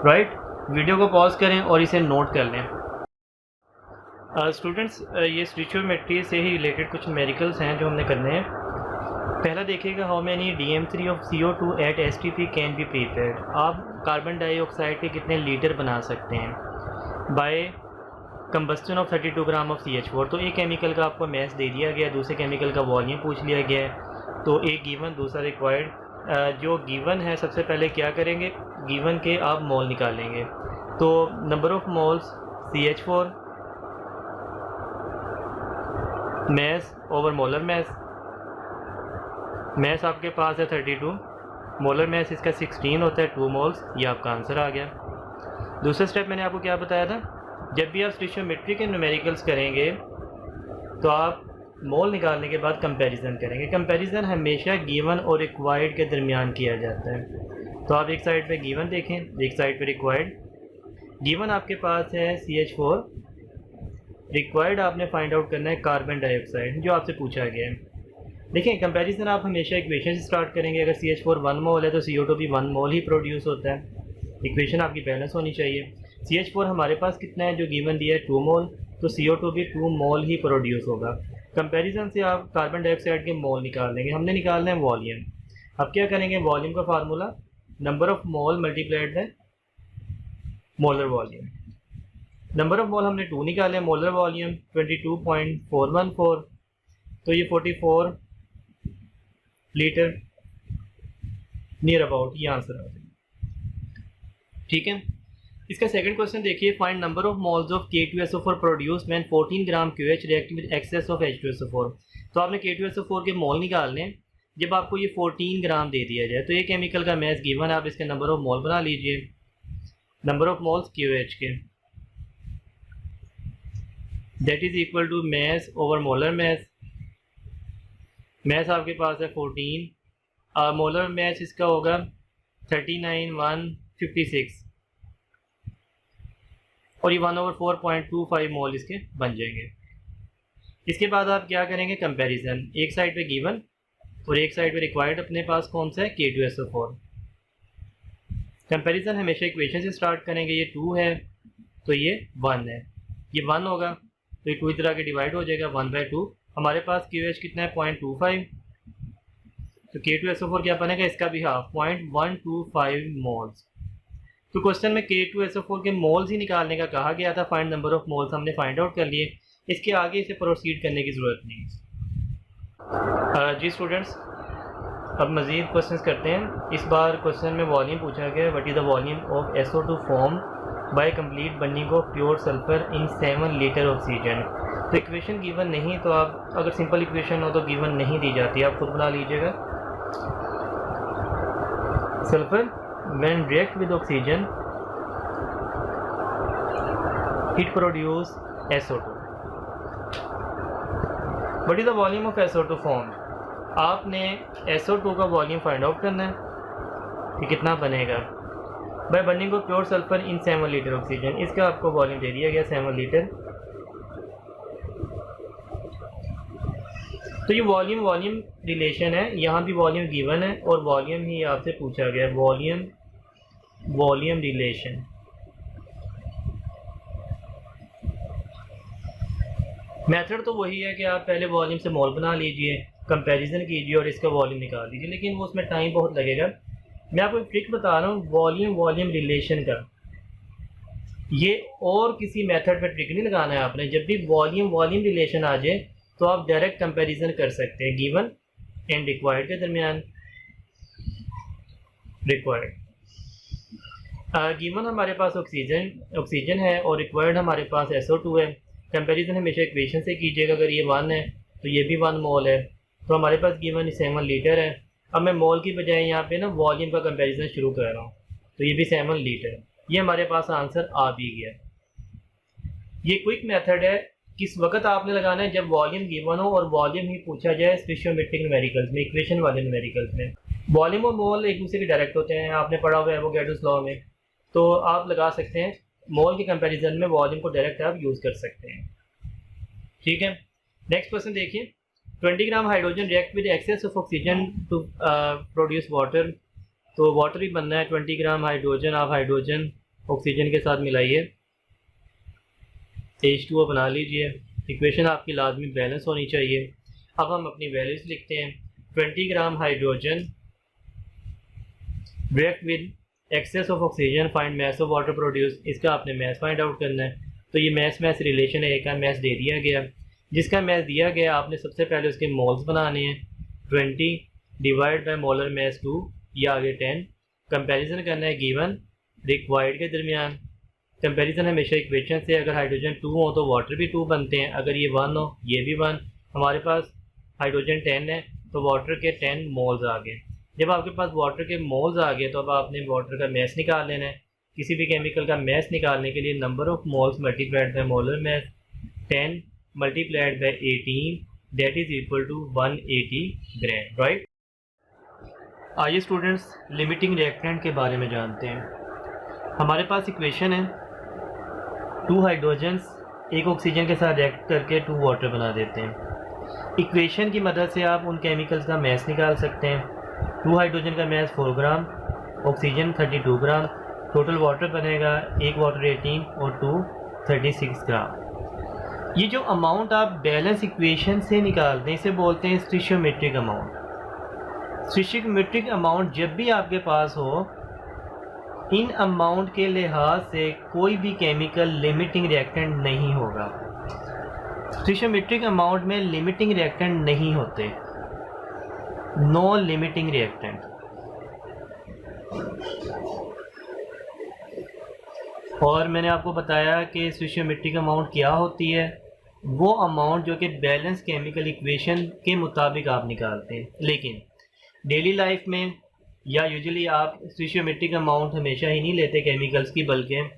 [SPEAKER 1] राइट। वीडियो को पॉज करें और इसे नोट कर लें। स्टूडेंट्स, ये स्टोइचियोमेट्री से ही रिलेटेड कुछ न्यूमेरिकल्स हैं जो हमने करने हैं। पहला देखिएगा, how many DM3 of CO2 at STP can be prepared. आप कार्बन डाइऑक्साइड के कितने लीटर बना सकते हैं by combustion of 32 gram of CH4। तो एक केमिकल का आपको मास दे दिया गया, दूसरे केमिकल का वॉल्यूम पूछ लिया गया है। तो एक गिवन दूसरा रिक्वायर्ड। जो गिवन है सबसे पहले क्या करेंगे, गिवन के आप मोल निकालेंगे। तो number of moles CH4 mass over molar mass. Mass आपके पास है 32, मोलर मास इसका 16 होता है, 2 मोल्स। ये आपका आंसर आ गया। दूसरा स्टेप मैंने आपको क्या बताया था, जब भी आप स्टोइचियोमेट्री के न्यूमेरिकल्स करेंगे तो आप मोल निकालने के बाद कंपैरिजन करेंगे। कंपैरिजन हमेशा गिवन और रिक्वायर्ड के दरमियान किया जाता है। तो आप एक साइड पे गिवन देखें, एक साइड पे रिक्वायर्ड। गिवन आपके पास है CH4, रिक्वायर्ड आपने फाइंड आउट करना है कार्बन डाइऑक्साइड जो आपसे पूछा गया है। देखें, कंपैरिजन आप हमेशा इक्वेशन से स्टार्ट करेंगे। अगर CH4 1 मोल है तो CO2 भी 1 मोल ही प्रोड्यूस होता है। इक्वेशन आपकी बैलेंस होनी चाहिए। CH4 हमारे पास कितना है जो गिवन दिया है 2 मोल, तो CO2 भी 2 मोल ही प्रोड्यूस होगा। कंपैरिजन से आप कार्बन डाइऑक्साइड के मोल निकाल लेंगे। हमने निकालना है वॉल्यूम। अब क्या करेंगे, वॉल्यूम का formula number of mole multiplied by molar volume. Number of mole हमने 2 निकाले, मोलर वॉल्यूम 22.414। तो ये 44 लीटर नियर अबाउट ये आंसर आ जाएगा। ठीक है, इसका सेकंड क्वेश्चन देखिए, find number of moles of K2SO4 produced when 14 gram QH react with excess of H2SO4। तो आपने K2SO4 के मोल निकालने हैं जब आपको ये 14 ग्राम दे दिया जाए। तो ये केमिकल का मैस गिवन, आप इसके नंबर ऑफ मोल बना लीजिए, नंबर ऑफ मोल्स QH के, that is equal to mass over molar mass. Mass आपके पास है 14, मोलर मैस इसका होगा 39,156 और ये 1/4.25 मोल इसके बन जाएंगे। इसके बाद आप क्या करेंगे, कंपैरिजन, एक साइड पे गिवन और एक साइड पे रिक्वायर्ड अपने पास कौन सा है, K2SO4। कंपैरिजन हमेशा इक्वेशन से स्टार्ट करेंगे, ये 2 है तो ये 1 है, ये 1 होगा तो ये 2 इधर आके डिवाइड हो जाएगा 1/2। हमारे पास QH कितना है 0.25, तो K2SO4 क्या बनेगा, इसका भी हाफ 0.125 मोल्स। तो क्वेश्चन में K2SO4 के मोल्स ही निकालने का कहा गया था, फाइंड नंबर ऑफ मोल्स हमने फाइंड आउट कर लिए, इसके आगे इसे प्रोसीड करने की ज़रूरत नहीं है। जी स्टूडेंट्स, अब मज़ीद क्वेश्चंस करते हैं। इस बार क्वेश्चन में वॉल्यूम पूछा गया, what is the volume of SO2 form by complete burning of pure sulphur in 7 litre oxygen. तो इक्वेशन गिवन नहीं, तो आप अगर सिंपल इक्वेशन हो तो गिवन नहीं दी जाती, आप खुद बना लीजिएगा। Sulphur when react with oxygen it produce SO2। What is the volume of SO2 form. आपने SO2 का वॉल्यूम फाइंड आउट करना है कि कितना बनेगा by burning of pure sulphur in 7 litre oxygen. इसका आपको वॉल्यूम दे दिया गया 7 लीटर। तो ये वॉल्यूम रिलेशन है, यहाँ भी वॉल्यूम गिवन है और वॉल्यूम ही आपसे पूछा गया, वॉल्यूम रिलेशन। मेथड तो वही है कि आप पहले वॉल्यूम से मोल बना लीजिए, कंपैरिजन कीजिए और इसका वॉल्यूम निकाल दीजिए, लेकिन वो उसमें टाइम बहुत लगेगा। मैं आपको एक ट्रिक बता रहा हूँ वॉल्यूम रिलेशन का, ये और किसी मेथड पे ट्रिक नहीं लगाना है आपने। जब भी वॉल्यूम रिलेशन आ जाए तो आप डायरेक्ट कंपैरिजन कर सकते हैं गिवन एंड रिक्वायर्ड के दरमियान। गिवन हमारे पास ऑक्सीजन है और रिक्वायर्ड हमारे पास SO2 है। कंपैरिजन हमेशा इक्वेशन से कीजिएगा, अगर ये 1 है तो ये भी 1 मोल है, तो हमारे पास गिवन 7 लीटर है। अब मैं मोल की बजाय यहाँ पे ना वॉल्यूम का कंपैरिजन शुरू कर रहा हूँ, तो ये भी 7 लीटर, ये हमारे पास आंसर आ भी गया। ये क्विक मेथड है, किस वक्त आपने लगाना है, जब वॉल्यूम गिवन हो और वॉल्यूम ही पूछा जाए स्टोइचियोमेट्रिक न्यूमेरिकल्स में, इक्वेशन वाले न्यूमेरिकल्स में। वॉल्यूम और मोल एक दूसरे के डायरेक्ट होते हैं, आपने पढ़ा हुआ है एवोगैड्रोस लॉ में, तो आप लगा सकते हैं मोल के कंपैरिजन में वॉल्यूम को डायरेक्ट आप यूज़ कर सकते हैं। ठीक है, नेक्स्ट क्वेश्चन देखिए, 20 gram hydrogen react with excess of oxygen to produce water. तो वाटर ही बनना है, 20 ग्राम हाइड्रोजन, आप हाइड्रोजन ऑक्सीजन के साथ मिलाइए, H2O बना लीजिए। इक्वेशन आपकी लाजमी बैलेंस होनी चाहिए। अब हम अपनी वैल्यूज लिखते हैं, 20 gram hydrogen react with excess of oxygen, find mass of water produce. इसका आपने मैस फाइंड आउट करना है। तो ये मैस रिलेशन है, एक का मैस दे दिया गया, जिसका मैस दिया गया आपने सबसे पहले उसके मोल्स बनाने हैं, 20 डिवाइड बाय मोलर मैस 2, ये आगे 10। कंपैरिजन करना है गिवन रिक्वायर्ड के दरमियान। कंपैरिजन हमेशा इक्वेशन से, अगर हाइड्रोजन 2 हो तो वाटर भी 2 बनते हैं, अगर ये 1 हो ये भी 1। हमारे पास हाइड्रोजन 10 है तो वाटर के 10 मोल्स आ गए। जब आपके पास वाटर के मोल्स आ गए तो अब आपने वाटर का मैस निकाल लेना है। किसी भी केमिकल का मैस निकालने के लिए number of moles multiplied by molar mass, 10 multiplied by 18, that is equal to 180 gram, right. आइए स्टूडेंट्स लिमिटिंग रिएक्टेंट के बारे में जानते हैं। हमारे पास इक्वेशन है, 2 हाइड्रोजन्स एक ऑक्सीजन के साथ रिएक्ट करके 2 वाटर बना देते हैं। इक्वेशन की मदद से आप उन केमिकल्स का मैस निकाल सकते हैं। 2 हाइड्रोजन का मैस 4 ग्राम, ऑक्सीजन 32 ग्राम, टोटल वाटर बनेगा, एक वाटर 18 और 2 36 ग्राम। ये जो अमाउंट आप बैलेंस इक्वेशन से निकालते हैं इसे बोलते हैं स्टोइचियोमेट्रिक अमाउंट। स्टोइचियोमेट्रिक अमाउंट जब भी आपके पास हो, इन अमाउंट के लिहाज से कोई भी केमिकल लिमिटिंग रिएक्टेंट नहीं होगा। स्टोइचियोमेट्रिक अमाउंट में लिमिटिंग रिएक्टेंट नहीं होते, नो लिमिटिंग रिएक्टेंट। और मैंने आपको बताया कि स्टोइचियोमेट्रिक अमाउंट क्या होती है, वो अमाउंट जो कि बैलेंस केमिकल इक्वेशन के मुताबिक आप निकालते हैं। लेकिन डेली लाइफ में या यूजुअली आप स्टोइचियोमेट्रिक अमाउंट हमेशा ही नहीं लेते केमिकल्स की, बल्कि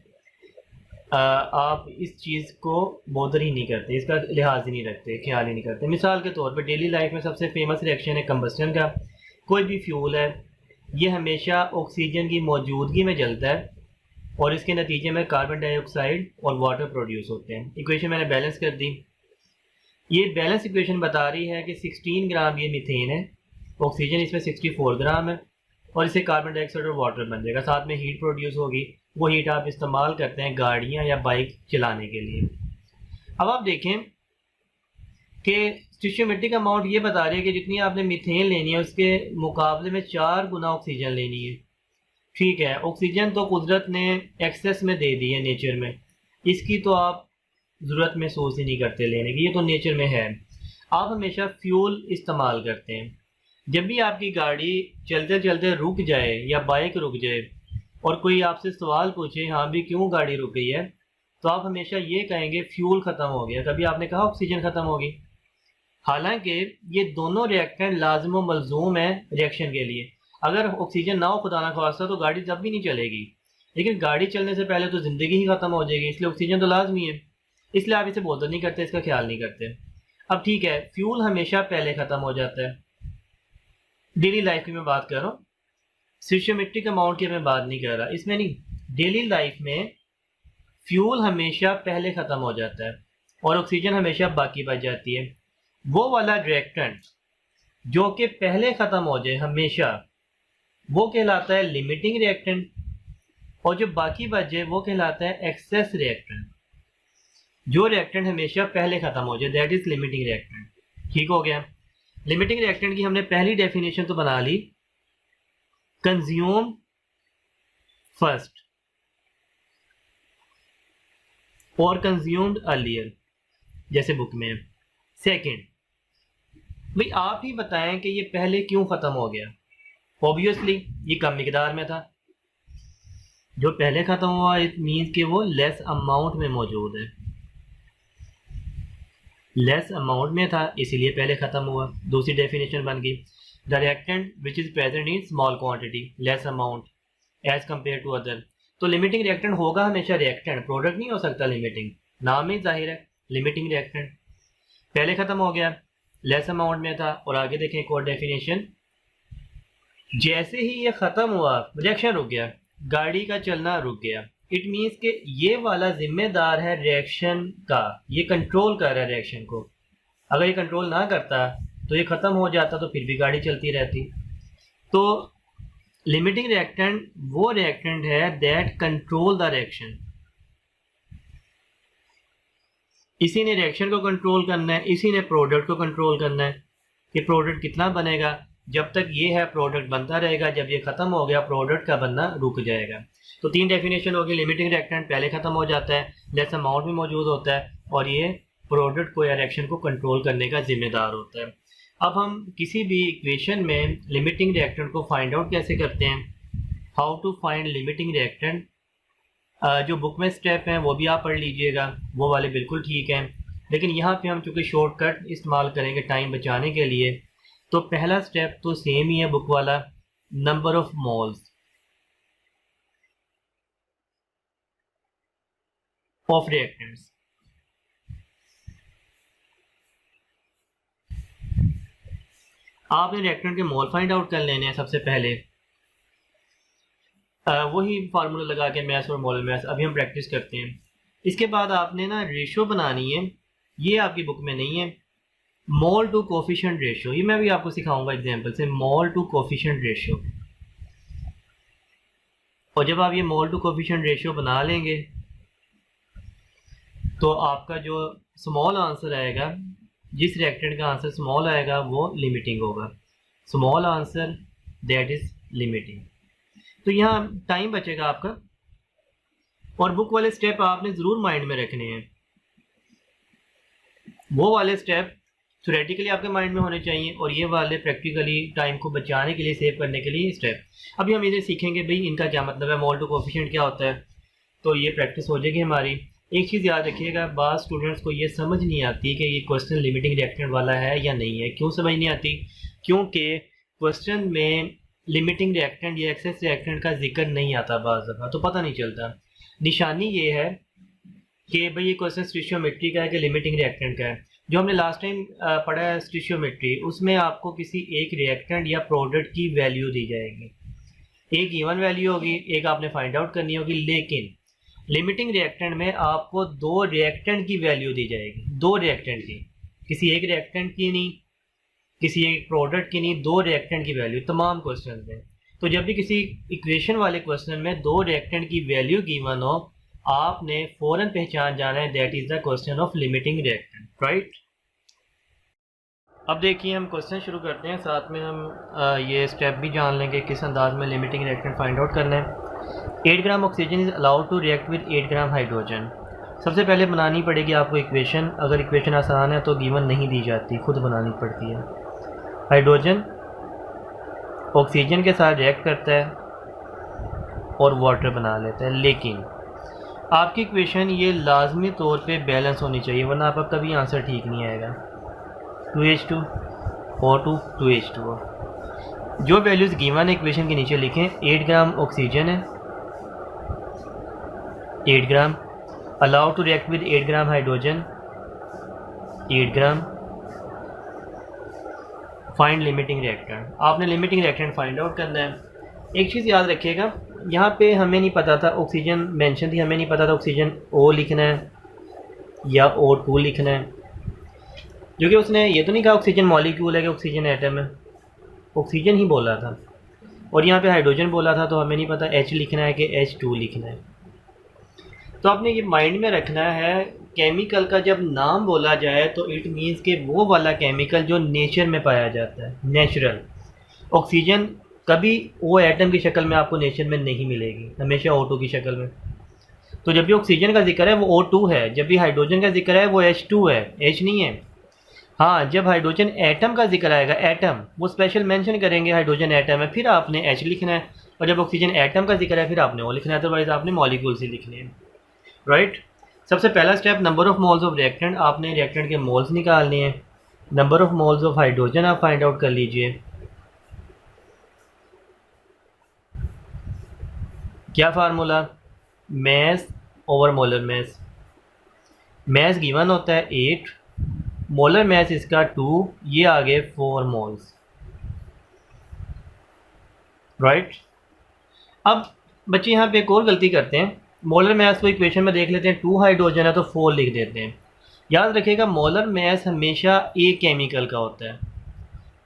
[SPEAKER 1] आप इस चीज़ को बॉदर ही नहीं करते, इसका लिहाज ही नहीं रखते, ख्याल ही नहीं करते। मिसाल के तौर पर डेली लाइफ में सबसे फेमस रिएक्शन है कंबस्टन का। कोई भी फ्यूल है ये हमेशा ऑक्सीजन की मौजूदगी में जलता है और इसके नतीजे में कार्बन डाइऑक्साइड और वाटर प्रोड्यूस होते हैं। इक्वेशन मैंने बैलेंस कर दी। ये बैलेंस इक्वेशन बता रही है कि 16 ग्राम ये मीथेन है, ऑक्सीजन इसमें 64 ग्राम है और इससे कार्बन डाइऑक्साइड और वाटर बन जाएगा, साथ में हीट प्रोड्यूस होगी। वो हीट आप इस्तेमाल करते हैं गाड़ियाँ या बाइक चलाने के लिए। अब आप देखें कि स्टोइचियोमेट्रिक अमाउंट ये बता रही है कि जितनी आपने मीथेन लेनी है उसके मुकाबले में 4 गुना ऑक्सीजन लेनी है। ठीक है, ऑक्सीजन तो कुदरत ने एक्सेस में दे दी है नेचर में, इसकी तो आप ज़रूरत महसूस ही नहीं करते लेने की, ये तो नेचर में है। आप हमेशा फ्यूल इस्तेमाल करते हैं। जब भी आपकी गाड़ी चलते चलते रुक जाए या बाइक रुक जाए और कोई आपसे सवाल पूछे हाँ भी क्यों गाड़ी रुक गई है, तो आप हमेशा ये कहेंगे फ्यूल ख़त्म हो गया। कभी आपने कहा ऑक्सीजन ख़त्म होगी। हालांकि ये दोनों रिएक्टेंट लाजिम व मलजूम है रिएक्शन के लिए। अगर ऑक्सीजन ना हो खुदा ना खास्ता तो गाड़ी तब भी नहीं चलेगी, लेकिन गाड़ी चलने से पहले तो ज़िंदगी ही ख़त्म हो जाएगी, इसलिए ऑक्सीजन तो लाजमी है। इसलिए आप इसे बॉदर नहीं करते, इसका ख्याल नहीं करते। अब ठीक है, फ्यूल हमेशा पहले ख़त्म हो जाता है। डेली लाइफ की मैं बात कर रहा हूँ, स्टोइचियोमेट्रिक अमाउंट की मैं बात नहीं कर रहा, इसमें नहीं। डेली लाइफ में फ्यूल हमेशा पहले ख़त्म हो जाता है और ऑक्सीजन हमेशा बाकी बच जाती है। वो वाला रिएक्टेंट जो कि पहले ख़त्म हो जाए हमेशा, वो कहलाता है लिमिटिंग रिएक्टेंट, और जो बाकी बच जाए वो कहलाता है एक्सेस रिएक्टेंट। जो रिएक्टेंट हमेशा पहले ख़त्म हो जाए दैट इज़ लिमिटिंग रिएक्टेंट। ठीक हो गया। लिमिटिंग रिएक्टेंट की हमने पहली डेफिनेशन तो बना ली, कंज्यूम फर्स्ट और कंज्यूम्ड अर्लियर, जैसे बुक में है। सेकेंड, भाई आप ही बताएं कि ये पहले क्यों ख़त्म हो गया। ऑब्वियसली ये कम मिकदार में था, जो पहले ख़त्म हुआ इट मीन्स कि वो लेस अमाउंट में मौजूद है, लेस अमाउंट में था इसीलिए पहले ख़त्म हुआ। दूसरी डेफिनेशन बन गई, the reactant which is present in small quantity less amount as compare to other. तो लिमिटिंग रिएक्टेंट होगा हमेशा रिएक्टेंट, प्रोडक्ट नहीं हो सकता लिमिटिंग, नाम ही जाहिर है लिमिटिंग रिएक्टेंट। पहले ख़त्म हो गया, लेस अमाउंट में था। और आगे देखें एक और डेफिनेशन, जैसे ही ये ख़त्म हुआ रिएक्शन रुक गया, गाड़ी का चलना रुक गया। इट मीन्स कि ये वाला जिम्मेदार है रिएक्शन का, ये कंट्रोल कर रहा है रिएक्शन को। अगर ये कंट्रोल ना करता तो ये ख़त्म हो जाता, तो फिर भी गाड़ी चलती रहती। तो लिमिटिंग रिएक्टेंट वो रिएक्टेंट है दैट कंट्रोल द रिएक्शन। इसी ने रिएक्शन को कंट्रोल करना है, इसी ने प्रोडक्ट को कंट्रोल करना है कि प्रोडक्ट कितना बनेगा। जब तक ये है प्रोडक्ट बनता रहेगा, जब ये ख़त्म हो गया प्रोडक्ट का बनना रुक जाएगा। तो 3 डेफिनेशन होगी, लिमिटिंग रिएक्टेंट पहले ख़त्म हो जाता है, लेस अमाउंट में मौजूद होता है, और ये प्रोडक्ट को या रिएक्शन को कंट्रोल करने का जिम्मेदार होता है। अब हम किसी भी इक्वेशन में लिमिटिंग रिएक्टेंट को फाइंड आउट कैसे करते हैं, how to find limiting reactant, जो बुक में स्टेप हैं वो भी आप पढ़ लीजिएगा, वो वाले बिल्कुल ठीक हैं। लेकिन यहाँ पे हम चूँकि शॉर्टकट इस्तेमाल करेंगे टाइम बचाने के लिए, तो पहला स्टेप तो सेम ही है बुक वाला, number of moles of reactants. आपने रिएक्टेंट के मोल फाइंड आउट कर लेने हैं सबसे पहले, वही फार्मूला लगा के मैथ्स और मोल मैथ्स अभी हम प्रैक्टिस करते हैं। इसके बाद आपने ना रेशो बनानी है, ये आपकी बुक में नहीं है, मोल टू कोफिशिएंट रेशो। ये मैं भी आपको सिखाऊंगा एग्जांपल से, मोल टू कोफिशिएंट रेशो। और जब आप ये मोल टू कोफिशिएंट रेशो बना लेंगे तो आपका जो स्मॉल आंसर आएगा, जिस रिएक्टेंट का आंसर स्मॉल आएगा वो लिमिटिंग होगा, small answer that is limiting. तो यहाँ टाइम बचेगा आपका, और बुक वाले स्टेप आपने ज़रूर माइंड में रखने हैं। वो वाले स्टेप थ्योरेटिकली आपके माइंड में होने चाहिए और ये वाले प्रैक्टिकली टाइम को बचाने के लिए, सेव करने के लिए स्टेप। अभी हम इन्हें सीखेंगे भाई इनका क्या मतलब है, मोल टू कोफिशिएंट क्या होता है, तो ये प्रैक्टिस हो जाएगी हमारी। एक चीज़ याद रखिएगा, बाद स्टूडेंट्स को ये समझ नहीं आती कि ये क्वेश्चन लिमिटिंग रिएक्टेंट वाला है या नहीं है। क्यों समझ नहीं आती? क्योंकि क्वेश्चन में लिमिटिंग रिएक्टेंट या एक्सेस रिएक्टेंट का जिक्र नहीं आता बाज़ दफ़ा, तो पता नहीं चलता। निशानी ये है कि भाई ये क्वेश्चन स्टिशियोमेट्री का है कि लिमिटिंग रिएक्टेंट का है। जो हमने लास्ट टाइम पढ़ा है स्टिशियोमेट्री, उसमें आपको किसी एक रिएक्टेंट या प्रोडक्ट की वैल्यू दी जाएगी, एक गिवन वैल्यू होगी, एक आपने फाइंड आउट करनी होगी। लेकिन लिमिटिंग रिएक्टेंट में आपको दो रिएक्टेंट की वैल्यू दी जाएगी, दो रिएक्टेंट की, किसी एक रिएक्टेंट की नहीं, किसी एक प्रोडक्ट की नहीं, दो रिएक्टेंट की वैल्यू तमाम क्वेश्चन में। तो जब भी किसी इक्वेशन वाले क्वेश्चन में दो रिएक्टेंट की वैल्यू गिवन हो, आपने फौरन पहचान जाना है that is the question of limiting reactant, right. अब देखिए हम क्वेश्चन शुरू करते हैं, साथ में हम ये स्टेप भी जान लेंगे किस अंदाज में लिमिटिंग रिएक्टेंट फाइंड आउट करना है। 8 gram oxygen is allowed to react with 8 gram hydrogen. सबसे पहले बनानी पड़ेगी आपको इक्वेशन। अगर इक्वेशन आसान है तो गिवन नहीं दी जाती, खुद बनानी पड़ती है। हाइड्रोजन ऑक्सीजन के साथ रिएक्ट करता है और वाटर बना लेता है, लेकिन आपकी इक्वेशन ये लाजमी तौर पे बैलेंस होनी चाहिए, वरना आपका कभी आंसर ठीक नहीं आएगा। 2H2 O2 2H2O। जो वैल्यूज़ गिवन है इक्वेशन के नीचे लिखें। 8 ग्राम ऑक्सीजन है, 8 gram allowed to react with 8 gram hydrogen, 8 gram. Find limiting reactant. आपने लिमिटिंग रिएक्टेंट फाइंड आउट करना है। एक चीज़ याद रखिएगा, यहाँ पे हमें नहीं पता था ऑक्सीजन मेंशन थी, हमें नहीं पता था ऑक्सीजन O लिखना है या O2 लिखना है, क्योंकि उसने ये तो नहीं कहा ऑक्सीजन मॉलिक्यूल है कि ऑक्सीजन एटम है, ऑक्सीजन ही बोला था। और यहाँ पे हाइड्रोजन बोला था, तो हमें नहीं पता H लिखना है कि H2 लिखना है। तो आपने ये माइंड में रखना है, केमिकल का जब नाम बोला जाए तो इट मीन्स कि वो वाला केमिकल जो नेचर में पाया जाता है, नेचुरल। ऑक्सीजन कभी वो एटम की शक्ल में आपको नेचर में नहीं मिलेगी, हमेशा O2 की शक्ल में। तो जब भी ऑक्सीजन का जिक्र है वो O2 है, जब भी हाइड्रोजन का जिक्र है वो H2 है, H नहीं है। हाँ, जब हाइड्रोजन एटम का जिक्र आएगा, एटम, वो स्पेशल मेंशन करेंगे हाइड्रोजन एटम है, फिर आपने H लिखना है। और जब ऑक्सीजन एटम का जिक्र है फिर आपने O लिखना है, अदरवाइज आपने मॉलिक्यूल्स ही लिखने हैं, राइट। सबसे पहला step, number of moles of reactant. आपने रिएक्टेंट के मोल्स निकालने हैं। Number of moles of hydrogen आप फाइंड आउट कर लीजिए। क्या formula? Mass over molar mass. Mass given होता है 8, मोलर मैस इसका 2, ये आ गए 4 मोल्स, राइट। अब बच्चे यहाँ पे एक और गलती करते हैं, मोलर मैस को इक्वेशन में देख लेते हैं, 2 हाइड्रोजन है तो 4 लिख देते हैं। याद रखिएगा मोलर मैस हमेशा एक केमिकल का होता है।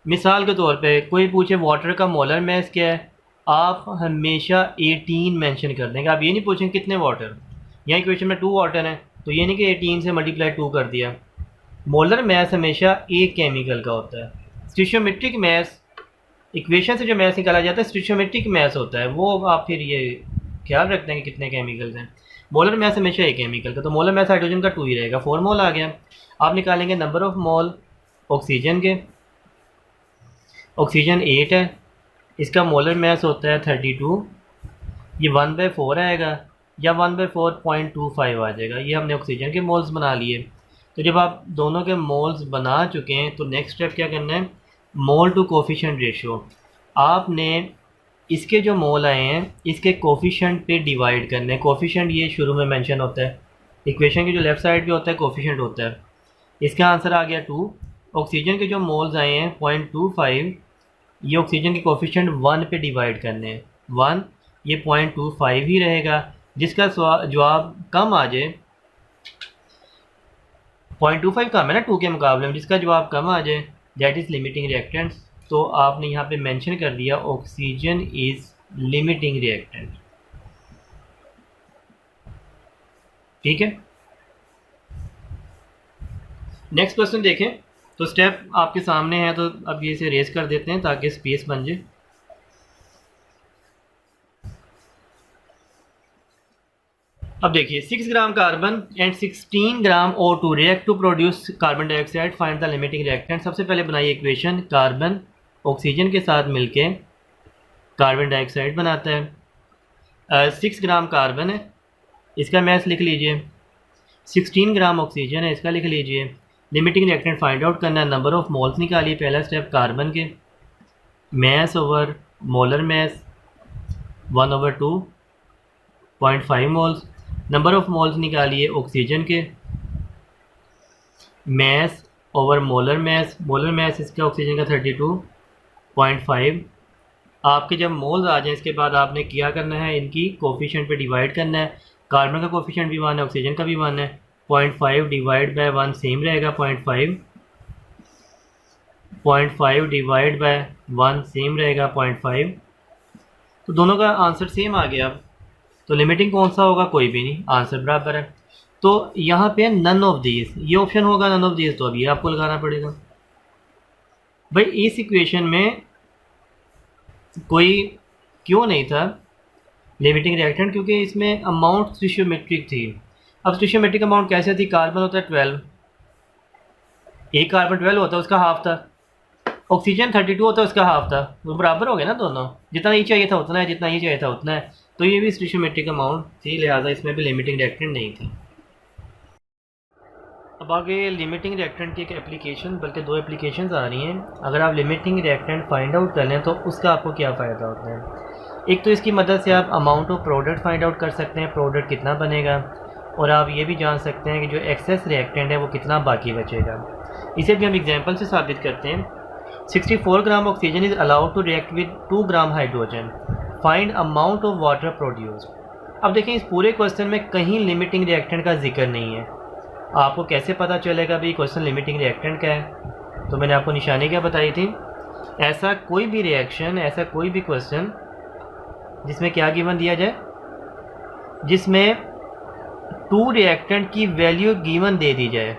[SPEAKER 1] मिसाल के तौर पे कोई पूछे वाटर का मोलर मैस क्या है, आप हमेशा 18 मेंशन कर देंगे। आप ये नहीं पूछेंगे कितने वाटर, यहाँ इक्वेशन में 2 वाटर है तो ये नहीं कि 18 से मल्टीप्लाई 2 कर दिया। मोलर मैस हमेशा एक केमिकल का होता है। स्टिशियोमेट्रिक मैस, इक्वेशन से जो मैस निकाला जाता है स्टिशियोमेट्रिक मैस होता है, वो आप फिर ये ख्याल रखते हैं कि कितने केमिकल्स हैं। मोलर मैस हमेशा एक केमिकल का, तो मोलर मैस हाइड्रोजन का 2 ही रहेगा, 4 मोल आ गया। आप निकालेंगे नंबर ऑफ मोल ऑक्सीजन के। ऑक्सीजन 8 है, इसका मोलर मैस होता है 32, ये 1/4 आएगा या 1/4.25 आ जाएगा। ये हमने ऑक्सीजन के मोल्स बना लिए। तो जब आप दोनों के मोल्स बना चुके हैं तो नेक्स्ट स्टेप क्या करना है, मोल टू कोफिशिएंट रेशियो। आपने इसके जो मोल आए हैं इसके कोफिशिएंट पे डिवाइड करने हैं। कोफिशिएंट ये शुरू में मेंशन होता है, इक्वेशन की जो लेफ्ट साइड पे होता है कोफिशिएंट होता है। इसका आंसर आ गया 2। ऑक्सीजन के जो मोल्स आए हैं 0.25, ये ऑक्सीजन के कोफिशिएंट 1 पे डिवाइड करने हैं, 1, ये 0.25 ही रहेगा। जिसका जवाब कम आ जाए, 0.25 कम है ना 2 के मुकाबले में, जिसका जवाब कम आ जाए दैट इज़ लिमिटिंग रिएक्टेंट्स। तो आपने यहाँ पे मेंशन कर दिया ऑक्सीजन इज़ लिमिटिंग रिएक्टेंट, ठीक है। नेक्स्ट क्वेश्चन देखें, तो स्टेप आपके सामने है, तो अब ये इसे रेस कर देते हैं ताकि स्पेस बन जाए। अब देखिए 6 gram carbon and 16 gram O2 react to produce carbon dioxide, find the limiting reactant. सबसे पहले बनाइए इक्वेशन, कार्बन ऑक्सीजन के साथ मिलके कार्बन डाइऑक्साइड बनाता है। 6 ग्राम कार्बन है, इसका मैथ लिख लीजिए। 16 ग्राम ऑक्सीजन है, इसका लिख लीजिए। लिमिटिंग रिएक्टेंट फाइंड आउट करना है, नंबर ऑफ मोल्स निकालिए। पहला स्टेप कार्बन के, mass over molar mass 1/2.5 moles. Number of moles निकालिए ऑक्सीजन के, mass over molar mass, molar mass इसका ऑक्सीजन का 32.5। आपके जब मोल्स आ जाए इसके बाद आपने क्या करना है, इनकी कोफिशिएंट पे डिवाइड करना है। कार्बन का कोफिशिएंट भी 1 है, ऑक्सीजन का भी 1 है। 0.5 डिवाइड बाय 1 सेम रहेगा, 0.5 डिवाइड बाय 1 सेम रहेगा 0.5। तो दोनों का आंसर सेम आ गया। तो लिमिटिंग कौन सा होगा, कोई भी नहीं, आंसर बराबर है। तो यहाँ पे नन ऑफ दीज, ये ऑप्शन होगा नन ऑफ दीज, तो अब ये आपको लगाना पड़ेगा। भाई इस इक्वेशन में कोई क्यों नहीं था लिमिटिंग रिएक्टेंट, क्योंकि इसमें अमाउंट स्टिशियोमेट्रिक थी। अब स्टिशियोमेट्रिक अमाउंट कैसे थी, कार्बन होता है 12, एक कार्बन 12 होता है, उसका हाफ था। ऑक्सीजन 32 होता है, उसका हाफ था। वो बराबर हो गया ना दोनों, जितना ये चाहिए था उतना है, जितना ये चाहिए था उतना है। तो ये भी स्टिशियोमेट्रिक अमाउंट थी, लिहाजा इसमें भी लिमिटिंग रिएक्टेंट नहीं थी। अब आगे लिमिटिंग रिएक्टेंट की एक एप्लीकेशन, बल्कि 2 एप्लीकेशंस आ रही हैं। अगर आप लिमिटिंग रिएक्टेंट फाइंड आउट कर लें तो उसका आपको क्या फ़ायदा होता है। एक तो इसकी मदद से आप amount of product find out कर सकते हैं, प्रोडक्ट कितना बनेगा, और आप ये भी जान सकते हैं कि जो एक्सेस रिएक्टेंट है वो कितना बाकी बचेगा। इसे भी हम एग्जांपल से साबित करते हैं। 64 gram oxygen is allowed to react with 2 gram hydrogen, find amount of water produced. अब देखें इस पूरे क्वेश्चन में कहीं लिमिटिंग रिएक्टेंट का जिक्र नहीं है। आपको कैसे पता चलेगा भाई क्वेश्चन लिमिटिंग रिएक्टेंट का है, तो मैंने आपको निशानी क्या बताई थी। ऐसा कोई भी रिएक्शन, ऐसा कोई भी क्वेश्चन जिसमें क्या गिवन दिया जाए, जिसमें 2 रिएक्टेंट की वैल्यू गिवन दे दी जाए,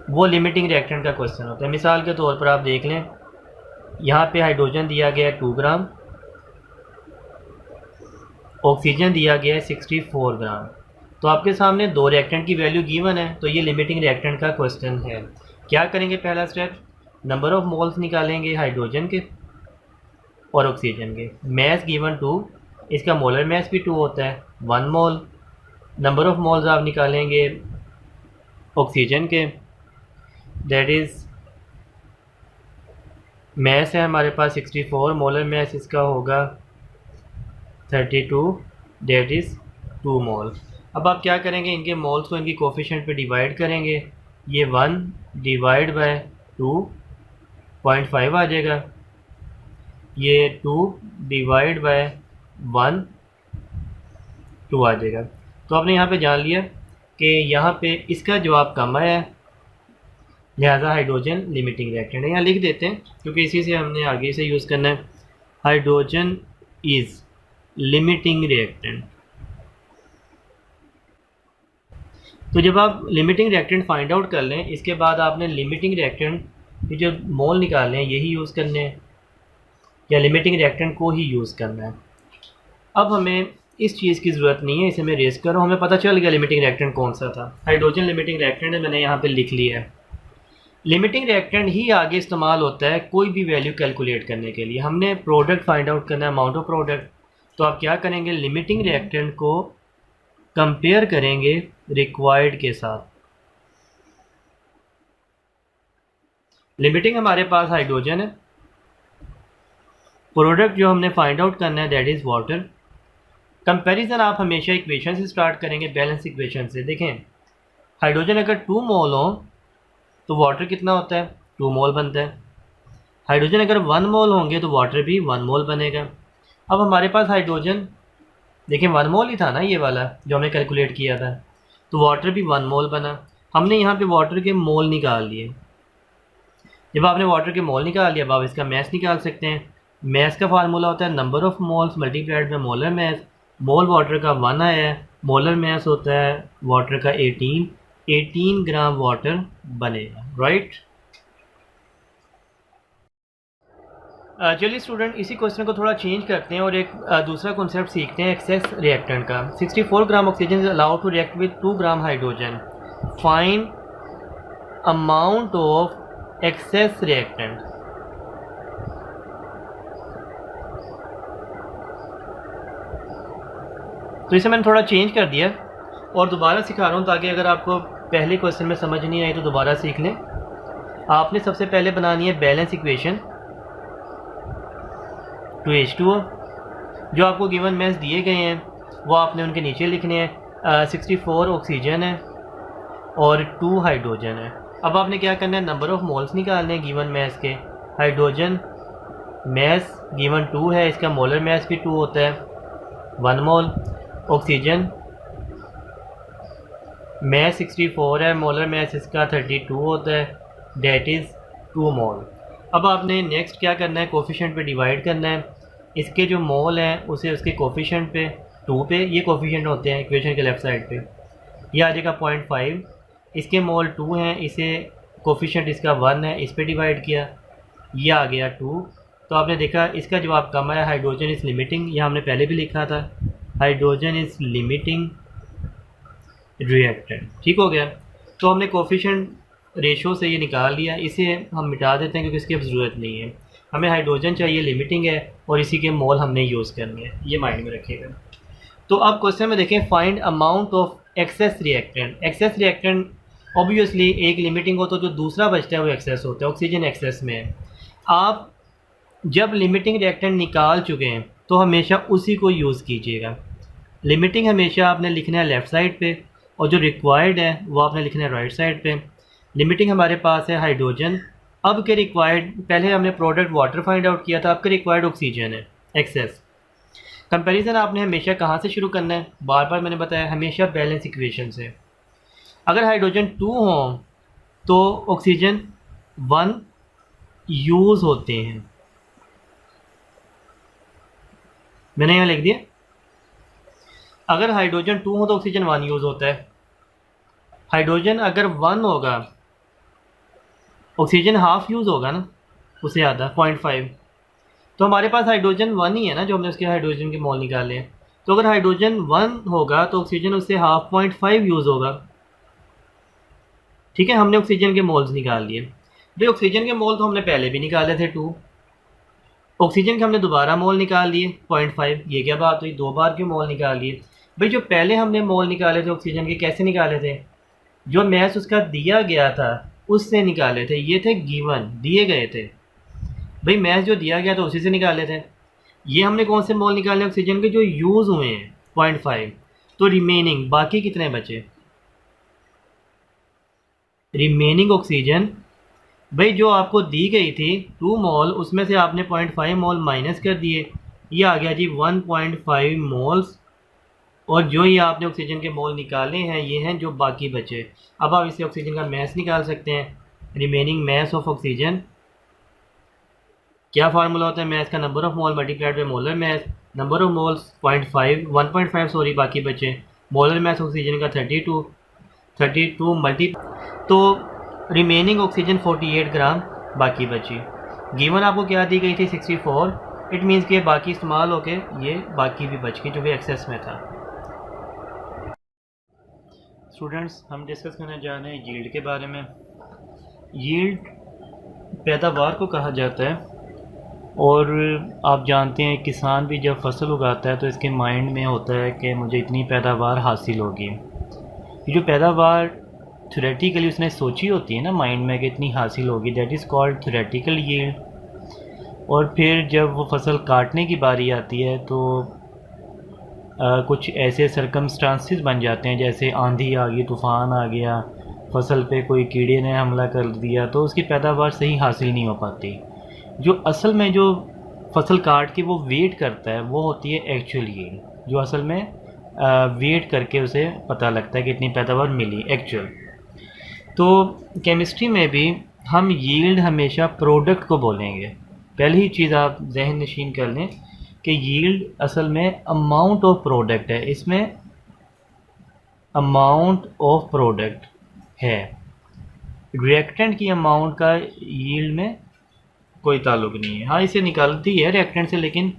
[SPEAKER 1] वो लिमिटिंग रिएक्टेंट का क्वेश्चन होता है। मिसाल के तौर पर आप देख लें, यहाँ पे हाइड्रोजन दिया गया है 2 ग्राम, ऑक्सीजन दिया गया है 64 ग्राम। तो आपके सामने 2 रिएक्टेंट की वैल्यू गिवन है, तो ये लिमिटिंग रिएक्टेंट का क्वेश्चन है। क्या करेंगे, पहला स्टेप, नंबर ऑफ मोल्स निकालेंगे हाइड्रोजन के और ऑक्सीजन के। मैस गिवन 2, इसका मोलर मैस भी 2 होता है, 1 मोल। नंबर ऑफ मोल्स आप निकालेंगे ऑक्सीजन के, दैट इज़ मैस है हमारे पास 64, मोलर मैस इसका होगा 32, दैट इज़ 2 मोल। अब आप क्या करेंगे, इनके मोल्स को इनकी कोफिशिएंट पे डिवाइड करेंगे। ये 1 डिवाइड बाय 2.5 आ जाएगा, ये 2 डिवाइड बाय 1 2 आ जाएगा। तो आपने यहाँ पे जान लिया कि यहाँ पे इसका जवाब कम आया है, लिहाजा हाइड्रोजन लिमिटिंग रिएक्टेंट है। यहाँ लिख देते हैं क्योंकि इसी से हमने आगे से यूज़ करना है। Hydrogen is limiting reactant. तो जब आप लिमिटिंग रिएक्टेंट फाइंड आउट कर लें, इसके बाद आपने लिमिटिंग रिएक्टेंट के जो मोल निकालने हैं यही यूज़ करने हैं, या लिमिटिंग रिएक्टेंट को ही यूज़ करना है। अब हमें इस चीज़ की ज़रूरत नहीं है, इसे मैं रेस करूँ, हमें पता चल गया लिमिटिंग रिएक्टेंट कौन सा था। हाइड्रोजन लिमिटिंग रिएक्टेंट है, मैंने यहाँ पे लिख लिया है। लिमिटिंग रिएक्टेंट ही आगे इस्तेमाल होता है कोई भी वैल्यू कैलकुलेट करने के लिए। हमने प्रोडक्ट फाइंड आउट करना है, अमाउंट ऑफ प्रोडक्ट। तो आप क्या करेंगे, लिमिटिंग रिएक्टेंट को कंपेयर करेंगे रिक्वायर्ड के साथ। लिमिटिंग हमारे पास हाइड्रोजन है, प्रोडक्ट जो हमने फाइंड आउट करना है दैट इज़ वाटर। कंपैरिजन आप हमेशा इक्वेशन से स्टार्ट करेंगे, बैलेंस इक्वेशन से। देखें हाइड्रोजन अगर 2 मोल हो तो वाटर कितना होता है, 2 मोल बनता है। हाइड्रोजन अगर 1 मोल होंगे तो वाटर भी 1 मोल बनेगा। अब हमारे पास हाइड्रोजन देखें 1 मोल ही था ना ये वाला जो हमने कैलकुलेट किया था, तो वाटर भी 1 मोल बना। हमने यहाँ पे वाटर के मोल निकाल लिए। जब आपने वाटर के मोल निकाल लिया, अब आप इसका मैस निकाल सकते हैं। मैस का फार्मूला होता है number of moles multiplied by molar mess. Mole water का 1 आया है, मोलर मैस होता है वाटर का 18 ग्राम वाटर बनेगा, राइट। चलिए स्टूडेंट, इसी क्वेश्चन को थोड़ा चेंज करते हैं और एक दूसरा कॉन्सेप्ट सीखते हैं एक्सेस रिएक्टेंट का। 64 gram oxygen is allowed to react with 2 gram hydrogen. Find amount of excess reactant. तो इसे मैंने थोड़ा चेंज कर दिया और दोबारा सिखा रहा हूँ ताकि अगर आपको पहले क्वेश्चन में समझ नहीं आई तो दोबारा सीख लें। आपने सबसे पहले बनानी है बैलेंस इक्वेशन 2H2O। जो आपको गिवन मैथ्स दिए गए हैं वो आपने उनके नीचे लिखने हैं। 64 ऑक्सीजन है और 2 हाइड्रोजन है। अब आपने क्या करना है, नंबर ऑफ़ मोल्स निकालने हैं गिवन मैथ्स के। हाइड्रोजन मैथ्स गिवन 2 है, इसका मोलर मैथ्स भी 2 होता है, 1 मोल। ऑक्सीजन मैथ्स 64 है, मोलर मैथ्स इसका 32 होता है, डेट इज़ 2 मोल। अब आपने नेक्स्ट क्या करना है, कोफिशिएंट पे डिवाइड करना है। इसके जो मोल हैं उसे उसके कोफिशिएंट पे 2 पे, ये कोफिशिएंट होते हैं इक्वेशन के लेफ़्ट साइड पे, ये आ जाएगा 0.5। इसके मोल 2 हैं, इसे कोफिशिएंट इसका 1 है, इस पे डिवाइड किया, ये आ गया 2। तो आपने देखा इसका जवाब कम आया। हाइड्रोजन इज़ लिमिटिंग, ये हमने पहले भी लिखा था, हाइड्रोजन इज़ लिमिटिंग रिएक्टेंट। ठीक हो गया। तो हमने कोफिशिएंट रेशो से ये निकाल लिया, इसे हम मिटा देते हैं क्योंकि इसकी अब ज़रूरत नहीं है। हमें हाइड्रोजन चाहिए, लिमिटिंग है, और इसी के मोल हमने यूज़ करने हैं, ये माइंड में रखिएगा। तो अब क्वेश्चन में देखें, find amount of excess reactant. Excess reactant obviously एक लिमिटिंग हो तो जो दूसरा बचता है वो एक्सेस होता है। ऑक्सीजन एक्सेस में है। आप जब लिमिटिंग रिएक्टेंट निकाल चुके हैं तो हमेशा उसी को यूज़ कीजिएगा। लिमिटिंग हमेशा आपने लिखना है लेफ़्ट साइड पे और जो रिक्वायर्ड है वो आपने लिखना है राइट साइड पे। लिमिटिंग हमारे पास है हाइड्रोजन। अब के रिक्वायर्ड, पहले हमने प्रोडक्ट वाटर फाइंड आउट किया था, अब के रिक्वायर्ड ऑक्सीजन है एक्सेस। कंपैरिजन आपने हमेशा कहाँ से शुरू करना है, बार बार मैंने बताया, हमेशा बैलेंस इक्वेशन से। अगर हाइड्रोजन 2 हो तो ऑक्सीजन 1 यूज़ होते हैं, मैंने यहाँ लिख दिया। अगर हाइड्रोजन 2 हो तो ऑक्सीजन 1 यूज़ होता है। हाइड्रोजन अगर 1 होगा, ऑक्सीजन हाफ यूज़ होगा ना, उससे ज़्यादा 0.5। तो हमारे पास हाइड्रोजन 1 ही है ना, जो हमने उसके हाइड्रोजन के मोल निकाले हैं। तो अगर हाइड्रोजन 1 होगा तो ऑक्सीजन उससे हाफ 0.5 यूज़ होगा। ठीक है, हमने ऑक्सीजन के मोल्स निकाल लिए। भाई ऑक्सीजन के मोल तो हमने पहले भी निकाले थे 2। ऑक्सीजन के हमने दोबारा मोल निकाल लिए 0.5। ये क्या बात हुई, 2 बार के मोल निकाल लिए। भाई जो पहले हमने मोल निकाले थे ऑक्सीजन के, कैसे निकाले थे, जो मैथ्स उसका दिया गया था उससे निकाले थे। ये थे गिवन, दिए गए थे। भाई मैथ्स जो दिया गया था उसी से निकाले थे। ये हमने कौन से मोल निकाले ऑक्सीजन के, जो यूज़ हुए हैं 0.5। तो रिमेनिंग बाकी कितने बचे, रिमेनिंग ऑक्सीजन, भाई जो आपको दी गई थी 2 मोल, उसमें से आपने 0.5 मोल माइनस कर दिए, ये आ गया जी 1.5 मोल्स। और जो ये आपने ऑक्सीजन के मोल निकाले हैं ये हैं जो बाकी बचे। अब आप इससे ऑक्सीजन का मैस निकाल सकते हैं, रिमेनिंग मैस ऑफ ऑक्सीजन। क्या फार्मूला होता है मैस का, number of mole multiplied by molar mess. Number of moles 1.5 sorry बाकी बचे। मोलर मैस ऑक्सीजन का 32 मल्टी, तो रिमेनिंग ऑक्सीजन 48 ग्राम बाकी बची। गिवन आपको क्या दी गई थी 64, इट मीन्स कि बाकी इस्तेमाल होके ये बाकी भी बच गई जो भी एक्सेस में था। स्टूडेंट्स, हम डिस्कस करने जा रहे हैं यील्ड के बारे में। यील्ड पैदावार को कहा जाता है और आप जानते हैं किसान भी जब फसल उगाता है तो इसके माइंड में होता है कि मुझे इतनी पैदावार हासिल होगी। ये जो पैदावार थ्योरेटिकली उसने सोची होती है ना माइंड में कि इतनी हासिल होगी, that is called theoretical yield. और फिर जब वो फसल काटने की बारी आती है तो कुछ ऐसे सरकमस्टांसिस बन जाते हैं, जैसे आंधी आ गई, तूफ़ान आ गया, फसल पे कोई कीड़े ने हमला कर दिया, तो उसकी पैदावार सही हासिल नहीं हो पाती। जो असल में जो फसल काट के वो वेट करता है वो होती है एक्चुअल यील्ड, जो असल में वेट करके उसे पता लगता है कि इतनी पैदावार मिली एक्चुअल। तो केमिस्ट्री में भी हम यील्ड हमेशा प्रोडक्ट को बोलेंगे। पहली ही चीज़ आप जहन नशीन कर लें कि यील्ड असल में अमाउंट ऑफ प्रोडक्ट है, इसमें अमाउंट ऑफ प्रोडक्ट है। रिएक्टेंट की अमाउंट का यील्ड में कोई ताल्लुक नहीं है। हाँ, इसे निकालती है रिएक्टेंट से, लेकिन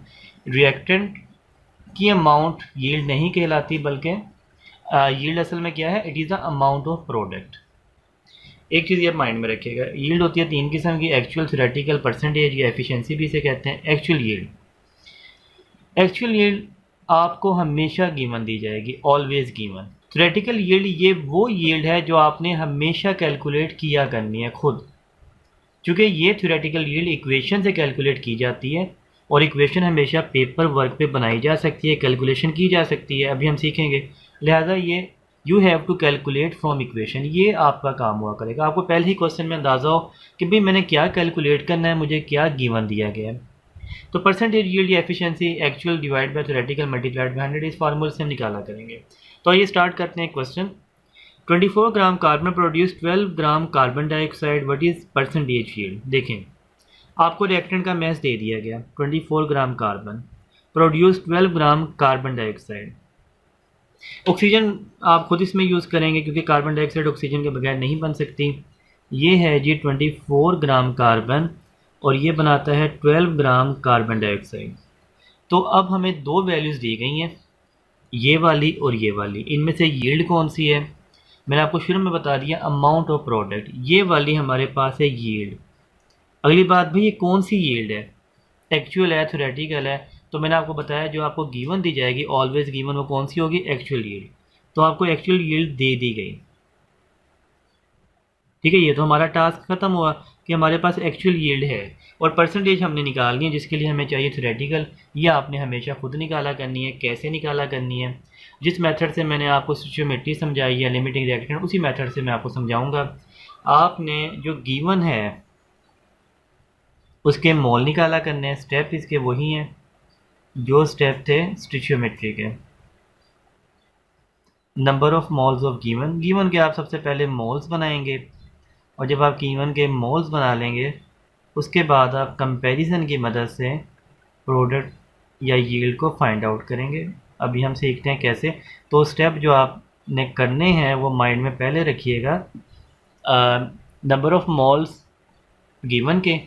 [SPEAKER 1] रिएक्टेंट की अमाउंट यील्ड नहीं कहलाती, बल्कि यील्ड असल में क्या है, it is the amount of product. एक चीज़ ये माइंड में रखिएगा, यील्ड होती है 3 किस्म की, एक्चुअल, थ्योरेटिकल, परसेंटेज या एफिशिएंसी भी इसे कहते हैं। एक्चुअल यील्ड आपको हमेशा गिवन दी जाएगी, ऑलवेज गिवन। थ्योरेटिकल यील्ड ये वो यील्ड है जो आपने हमेशा कैलकुलेट किया करनी है खुद, क्योंकि ये थ्योरेटिकल यील्ड इक्वेशन से कैलकुलेट की जाती है, और इक्वेशन हमेशा पेपर वर्क पे बनाई जा सकती है, कैलकुलेशन की जा सकती है, अभी हम सीखेंगे। लिहाजा ये you have to calculate from equation, ये आपका काम हुआ करेगा। आपको पहले ही क्वेश्चन में अंदाज़ा हो कि भाई मैंने क्या कैलकुलेट करना है, मुझे क्या गिवन दिया गया है। तो परसेंटेज यील्ड या efficiency actual divide by theoretical multiplied by 100 इस फार्मूले से हम निकाला करेंगे। तो आइए स्टार्ट करते हैं question. 24 gram carbon produce 12 gram carbon dioxide, what is percentage yield. देखें, आपको रिएक्टेंट का मैस दे दिया गया 24 gram carbon produce 12 gram carbon dioxide. Oxygen आप खुद इसमें यूज़ करेंगे क्योंकि कार्बन डाइऑक्साइड ऑक्सीजन के बगैर नहीं बन सकती। ये है जी 24 ग्राम कार्बन और ये बनाता है 12 ग्राम कार्बन डाइऑक्साइड। तो अब हमें दो वैल्यूज़ दी गई हैं, ये वाली और ये वाली। इनमें से यील्ड कौन सी है, मैंने आपको शुरू में बता दिया, अमाउंट ऑफ प्रोडक्ट। ये वाली हमारे पास है यील्ड। अगली बात भाई, ये कौन सी यील्ड है, एक्चुअल है, थ्योरेटिकल है। तो मैंने आपको बताया जो आपको गिवन दी जाएगी, ऑलवेज गिवन, वो कौन सी होगी, एक्चुअल यील्ड। तो आपको एक्चुअल यील्ड दे दी गई, ठीक है। ये तो हमारा टास्क खत्म हुआ कि हमारे पास एक्चुअल यील्ड है, और परसेंटेज हमने निकालनी है, जिसके लिए हमें चाहिए थ्योरेटिकल। ये आपने हमेशा खुद निकाला करनी है। कैसे निकाला करनी है, जिस मेथड से मैंने आपको स्टोइचियोमेट्री समझाई है, लिमिटिंग रिएक्टेंट, उसी मेथड से मैं आपको समझाऊंगा। आपने जो गिवन है उसके मोल निकाला करने हैं। स्टेप इसके वही हैं जो स्टेप थे स्टोइचियोमेट्री के। Number of moles of given के आप सबसे पहले मोल्स बनाएंगे, और जब आप गिवन के मोल्स बना लेंगे उसके बाद आप कंपैरिजन की मदद से प्रोडक्ट या यील्ड को फाइंड आउट करेंगे। अभी हम सीखते हैं कैसे। तो स्टेप जो आपने करने हैं वो माइंड में पहले रखिएगा। नंबर ऑफ मोल्स गिवन के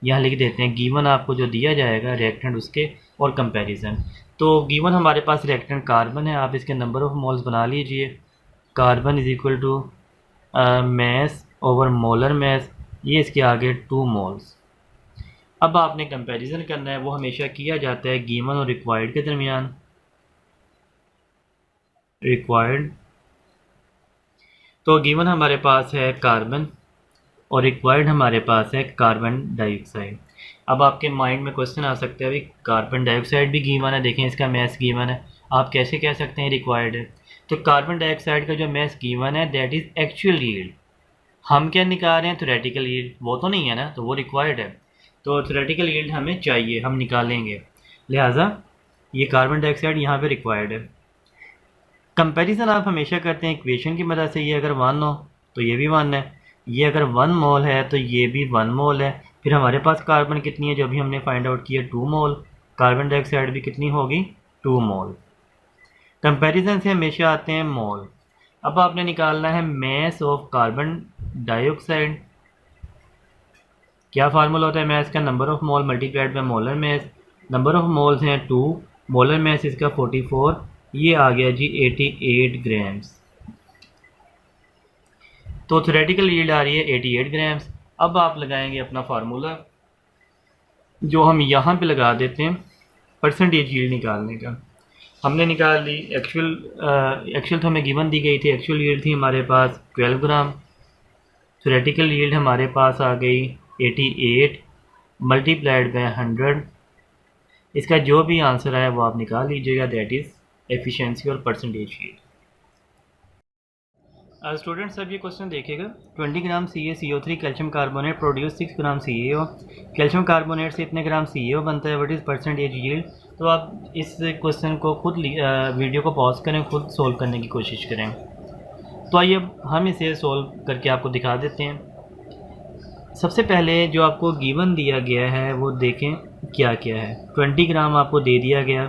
[SPEAKER 1] यहाँ लिख देते हैं, गिवन आपको जो दिया जाएगा रिएक्टेंट उसके, और कंपैरिजन। तो गिवन हमारे पास रिएक्टेंट कार्बन है, आप इसके नंबर ऑफ मोल्स बना लीजिए। Carbon is equal to mass over molar mass, ये इसके आगे 2 मोल्स। अब आपने कंपैरिजन करना है, वो हमेशा किया जाता है गिवन और रिक्वायर्ड के दरमियान। रिक्वायर्ड, तो गिवन हमारे पास है कार्बन और रिक्वायर्ड हमारे पास है कार्बन डाइऑक्साइड। अब आपके माइंड में क्वेश्चन आ सकता है, अभी कार्बन डाइऑक्साइड भी गिवन है, देखें इसका मैस गिवन है, आप कैसे कह सकते हैं रिक्वायर्ड है। तो कार्बन डाइऑक्साइड का जो मैस गिवन है दैट इज़ एक्चुअल यील्ड। हम क्या निकाल रहे हैं, थ्योरेटिकल यील्ड, वो तो नहीं है ना, तो वो रिक्वायर्ड है। तो थ्योरेटिकल यील्ड हमें चाहिए, हम निकालेंगे, लिहाजा ये कार्बन डाइऑक्साइड यहाँ पे रिक्वायर्ड है। कंपैरिजन आप हमेशा करते हैं इक्वेशन की मदद से। ये अगर 1 हो तो ये भी 1 है, ये अगर 1 मोल है तो ये भी 1 मोल है। फिर हमारे पास कार्बन कितनी है, जो अभी हमने फाइंड आउट किया 2 मोल। कार्बन डाइऑक्साइड भी कितनी होगी, 2 मोल। कंपैरिजन से हमेशा आते हैं मोल। अब आपने निकालना है मैस ऑफ कार्बन डाइऑक्साइड। क्या फार्मूला होता है मैस का, number of mole multiplied by molar mess. Number of moles हैं 2, मोलर मैस इसका 44, ये आ गया जी 88 ग्राम्स। तो थ्योरेटिकल यील्ड आ रही है 88 ग्राम्स। अब आप लगाएंगे अपना फार्मूला जो हम यहाँ पे लगा देते हैं परसेंटेज यील्ड निकालने का। हमने निकाल ली एक्चुअल तो हमें गिवन दी गई थी, एक्चुअल यील्ड थी हमारे पास 12 ग्राम। थ्योरेटिकल यील्ड हमारे पास आ गई 88 मल्टीप्लाइड बाय 100। इसका जो भी आंसर आया वो आप निकाल लीजिएगा, दैट इज़ एफिशिएंसी और परसेंटेज यील्ड। स्टूडेंट्स अब ये क्वेश्चन देखिएगा, 20 ग्राम CaCO3 कैल्शियम कार्बोनेट प्रोड्यूस 6 ग्राम CaO। कैल्शियम कार्बोनेट से इतने ग्राम CaO बनता है, व्हाट इज़ परसेंटेज यील्ड। तो आप इस क्वेश्चन को खुद वीडियो को पॉज करें, खुद सोल्व करने की कोशिश करें। तो आइए हम इसे सोल्व करके आपको दिखा देते हैं। सबसे पहले जो आपको गिवन दिया गया है वो देखें क्या क्या है। 20 ग्राम आपको दे दिया गया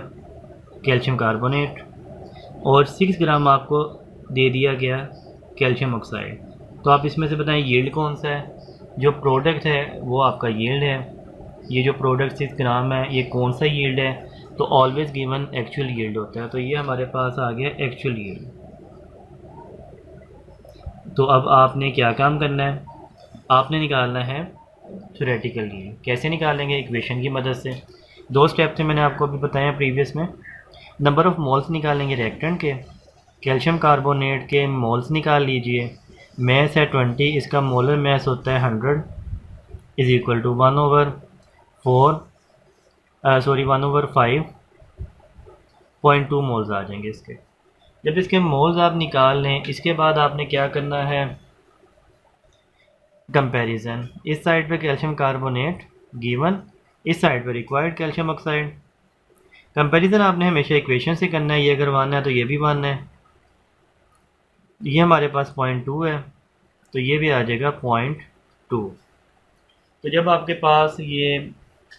[SPEAKER 1] कैल्शियम कार्बोनेट और 6 ग्राम आपको दे दिया गया कैल्शियम ऑक्साइड। तो आप इसमें से बताएं यील्ड कौन सा है। जो प्रोडक्ट है वो आपका यील्ड है। ये जो प्रोडक्ट 6 ग्राम है ये कौन सा यील्ड है, तो ऑलवेज गिवन एक्चुअल यील्ड होता है। तो ये हमारे पास आ गया एक्चुअल यील्ड। तो अब आपने क्या काम करना है, आपने निकालना है थ्योरेटिकल यील्ड। कैसे निकालेंगे, इक्वेशन की मदद से। 2 स्टेप थे मैंने आपको अभी बताया प्रीवियस में। नंबर ऑफ़ मोल्स निकालेंगे रिएक्टेंट के, कैल्शियम कार्बोनेट के मोल्स निकाल लीजिए। मैस है 20, इसका मोलर मैस होता है 100 इज़ इक्वल टू 1/5.2 मोल्स आ जाएंगे इसके। जब इसके मोल्स आप निकाल लें, इसके बाद आपने क्या करना है, कंपैरिजन। इस साइड पे कैल्शियम कार्बोनेट गिवन, इस साइड पे रिक्वायर्ड कैल्शियम ऑक्साइड। कंपैरिजन आपने हमेशा इक्वेशन से करना है, ये अगर 1 है तो ये भी 1 है। ये हमारे पास 0.2 है तो ये भी आ जाएगा 0.2। तो जब आपके पास ये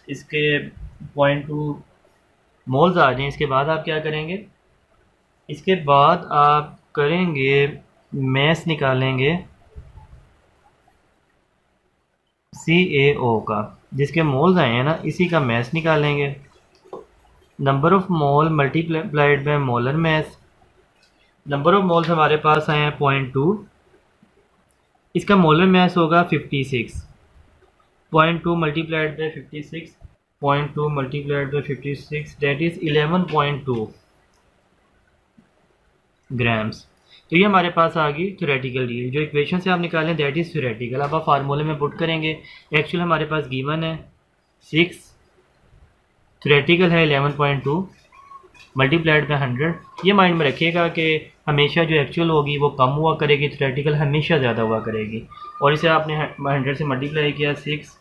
[SPEAKER 1] इसके 0.2 मोल्स आ जाएं, इसके बाद आप क्या करेंगे, इसके बाद आप करेंगे मैस निकालेंगे CaO का, जिसके मोल्स आए हैं ना इसी का मैस निकालेंगे। Number of mole multiplied by molar mess. Number of moles हमारे पास आए हैं 0.2, इसका मोलर मैस होगा 56। 0.2 multiplied by 56, 0.2 multiplied by 56 that is 11.2 grams. तो ये हमारे पास आ गई थ्योरेटिकल यील्ड। जो इक्वेशन से आप निकालें दैट इज़ थ्योरेटिकल। अब आप फार्मूले में पुट करेंगे। एक्चुअल हमारे पास गिवन है 6, थ्योरेटिकल है 11.2 मल्टीप्लाइड बाय 100। ये माइंड में रखिएगा कि हमेशा जो एक्चुअल होगी वो कम हुआ करेगी, थ्योरेटिकल हमेशा ज़्यादा हुआ करेगी। और इसे आपने 100 से मल्टीप्लाई किया, 6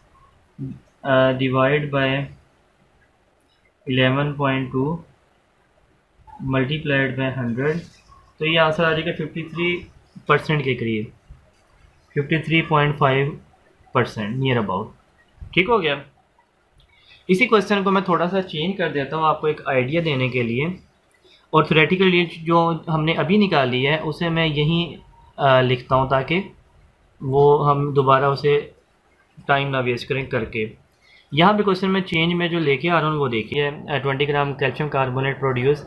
[SPEAKER 1] डिवाइड बाय 11.2 मल्टीप्लाइड बाय 100, तो ये आंसर आ जाएगा 53% के करीब, 53.5% नियर अबाउट। ठीक हो गया। इसी क्वेश्चन को मैं थोड़ा सा चेंज कर देता हूँ आपको एक आइडिया देने के लिए। और थ्योरेटिकल यील्ड जो हमने अभी निकाली है उसे मैं यहीं लिखता हूँ ताकि वो हम दोबारा उसे टाइम ना वेस्ट करें करके। यहाँ पे क्वेश्चन में चेंज में जो लेके आ रहा हूँ वो देखिए, 20 ग्राम कैल्शियम कार्बोनेट प्रोड्यूस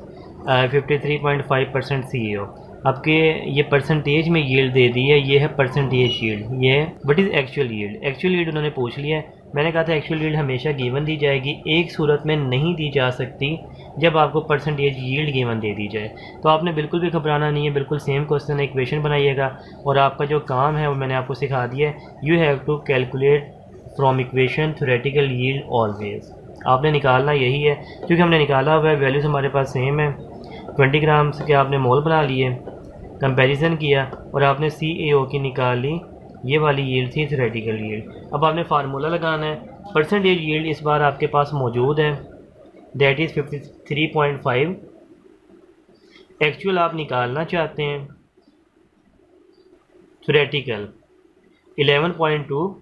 [SPEAKER 1] 53.5% CaO। आपके ये परसेंटेज में यील्ड दे दी है, ये है परसेंटेज यील्ड। ये what is actual yield. Actual yield उन्होंने पूछ लिया है। मैंने कहा था एक्चुअल यील्ड हमेशा गिवन दी जाएगी, एक सूरत में नहीं दी जा सकती जब आपको परसेंटेज यील्ड गिवन दे दी जाए। तो आपने बिल्कुल भी घबराना नहीं है, बिल्कुल सेम क्वेश्चन है, इक्वेशन बनाइएगा और आपका जो काम है वो मैंने आपको सिखा दिया है। You have to calculate from equation theoretical yield always. आपने निकालना यही है, क्योंकि हमने निकाला हुआ है, वैल्यूज़ हमारे पास सेम है। 20 ग्राम से के आपने मोल बना लिए, कंपैरिजन किया और आपने CaO की निकाल ली, ये वाली यील्ड थी थ्योरेटिकल यील्ड। अब आपने फार्मूला लगाना है। परसेंटेज यील्ड इस बार आपके पास मौजूद है, दैट इज़ 53.5। एक्चुअल आप निकालना चाहते हैं, थ्योरेटिकल 11.2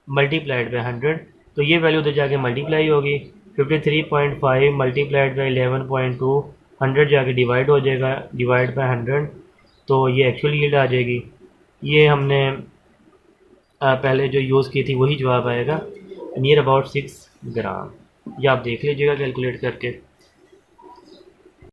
[SPEAKER 1] मल्टीप्लाइड बाय 100, तो ये वैल्यू उधर जाके मल्टीप्लाई होगी। 53.5 मल्टीप्लाइड बाय 11.2, 100 जाके डिवाइड हो जाएगा, डिवाइड बाय 100, तो ये एक्चुअल यील्ड आ जाएगी। ये हमने पहले जो यूज़ की थी वही जवाब आएगा, नियर अबाउट 6 ग्राम। ये आप देख लीजिएगा कैलकुलेट करके।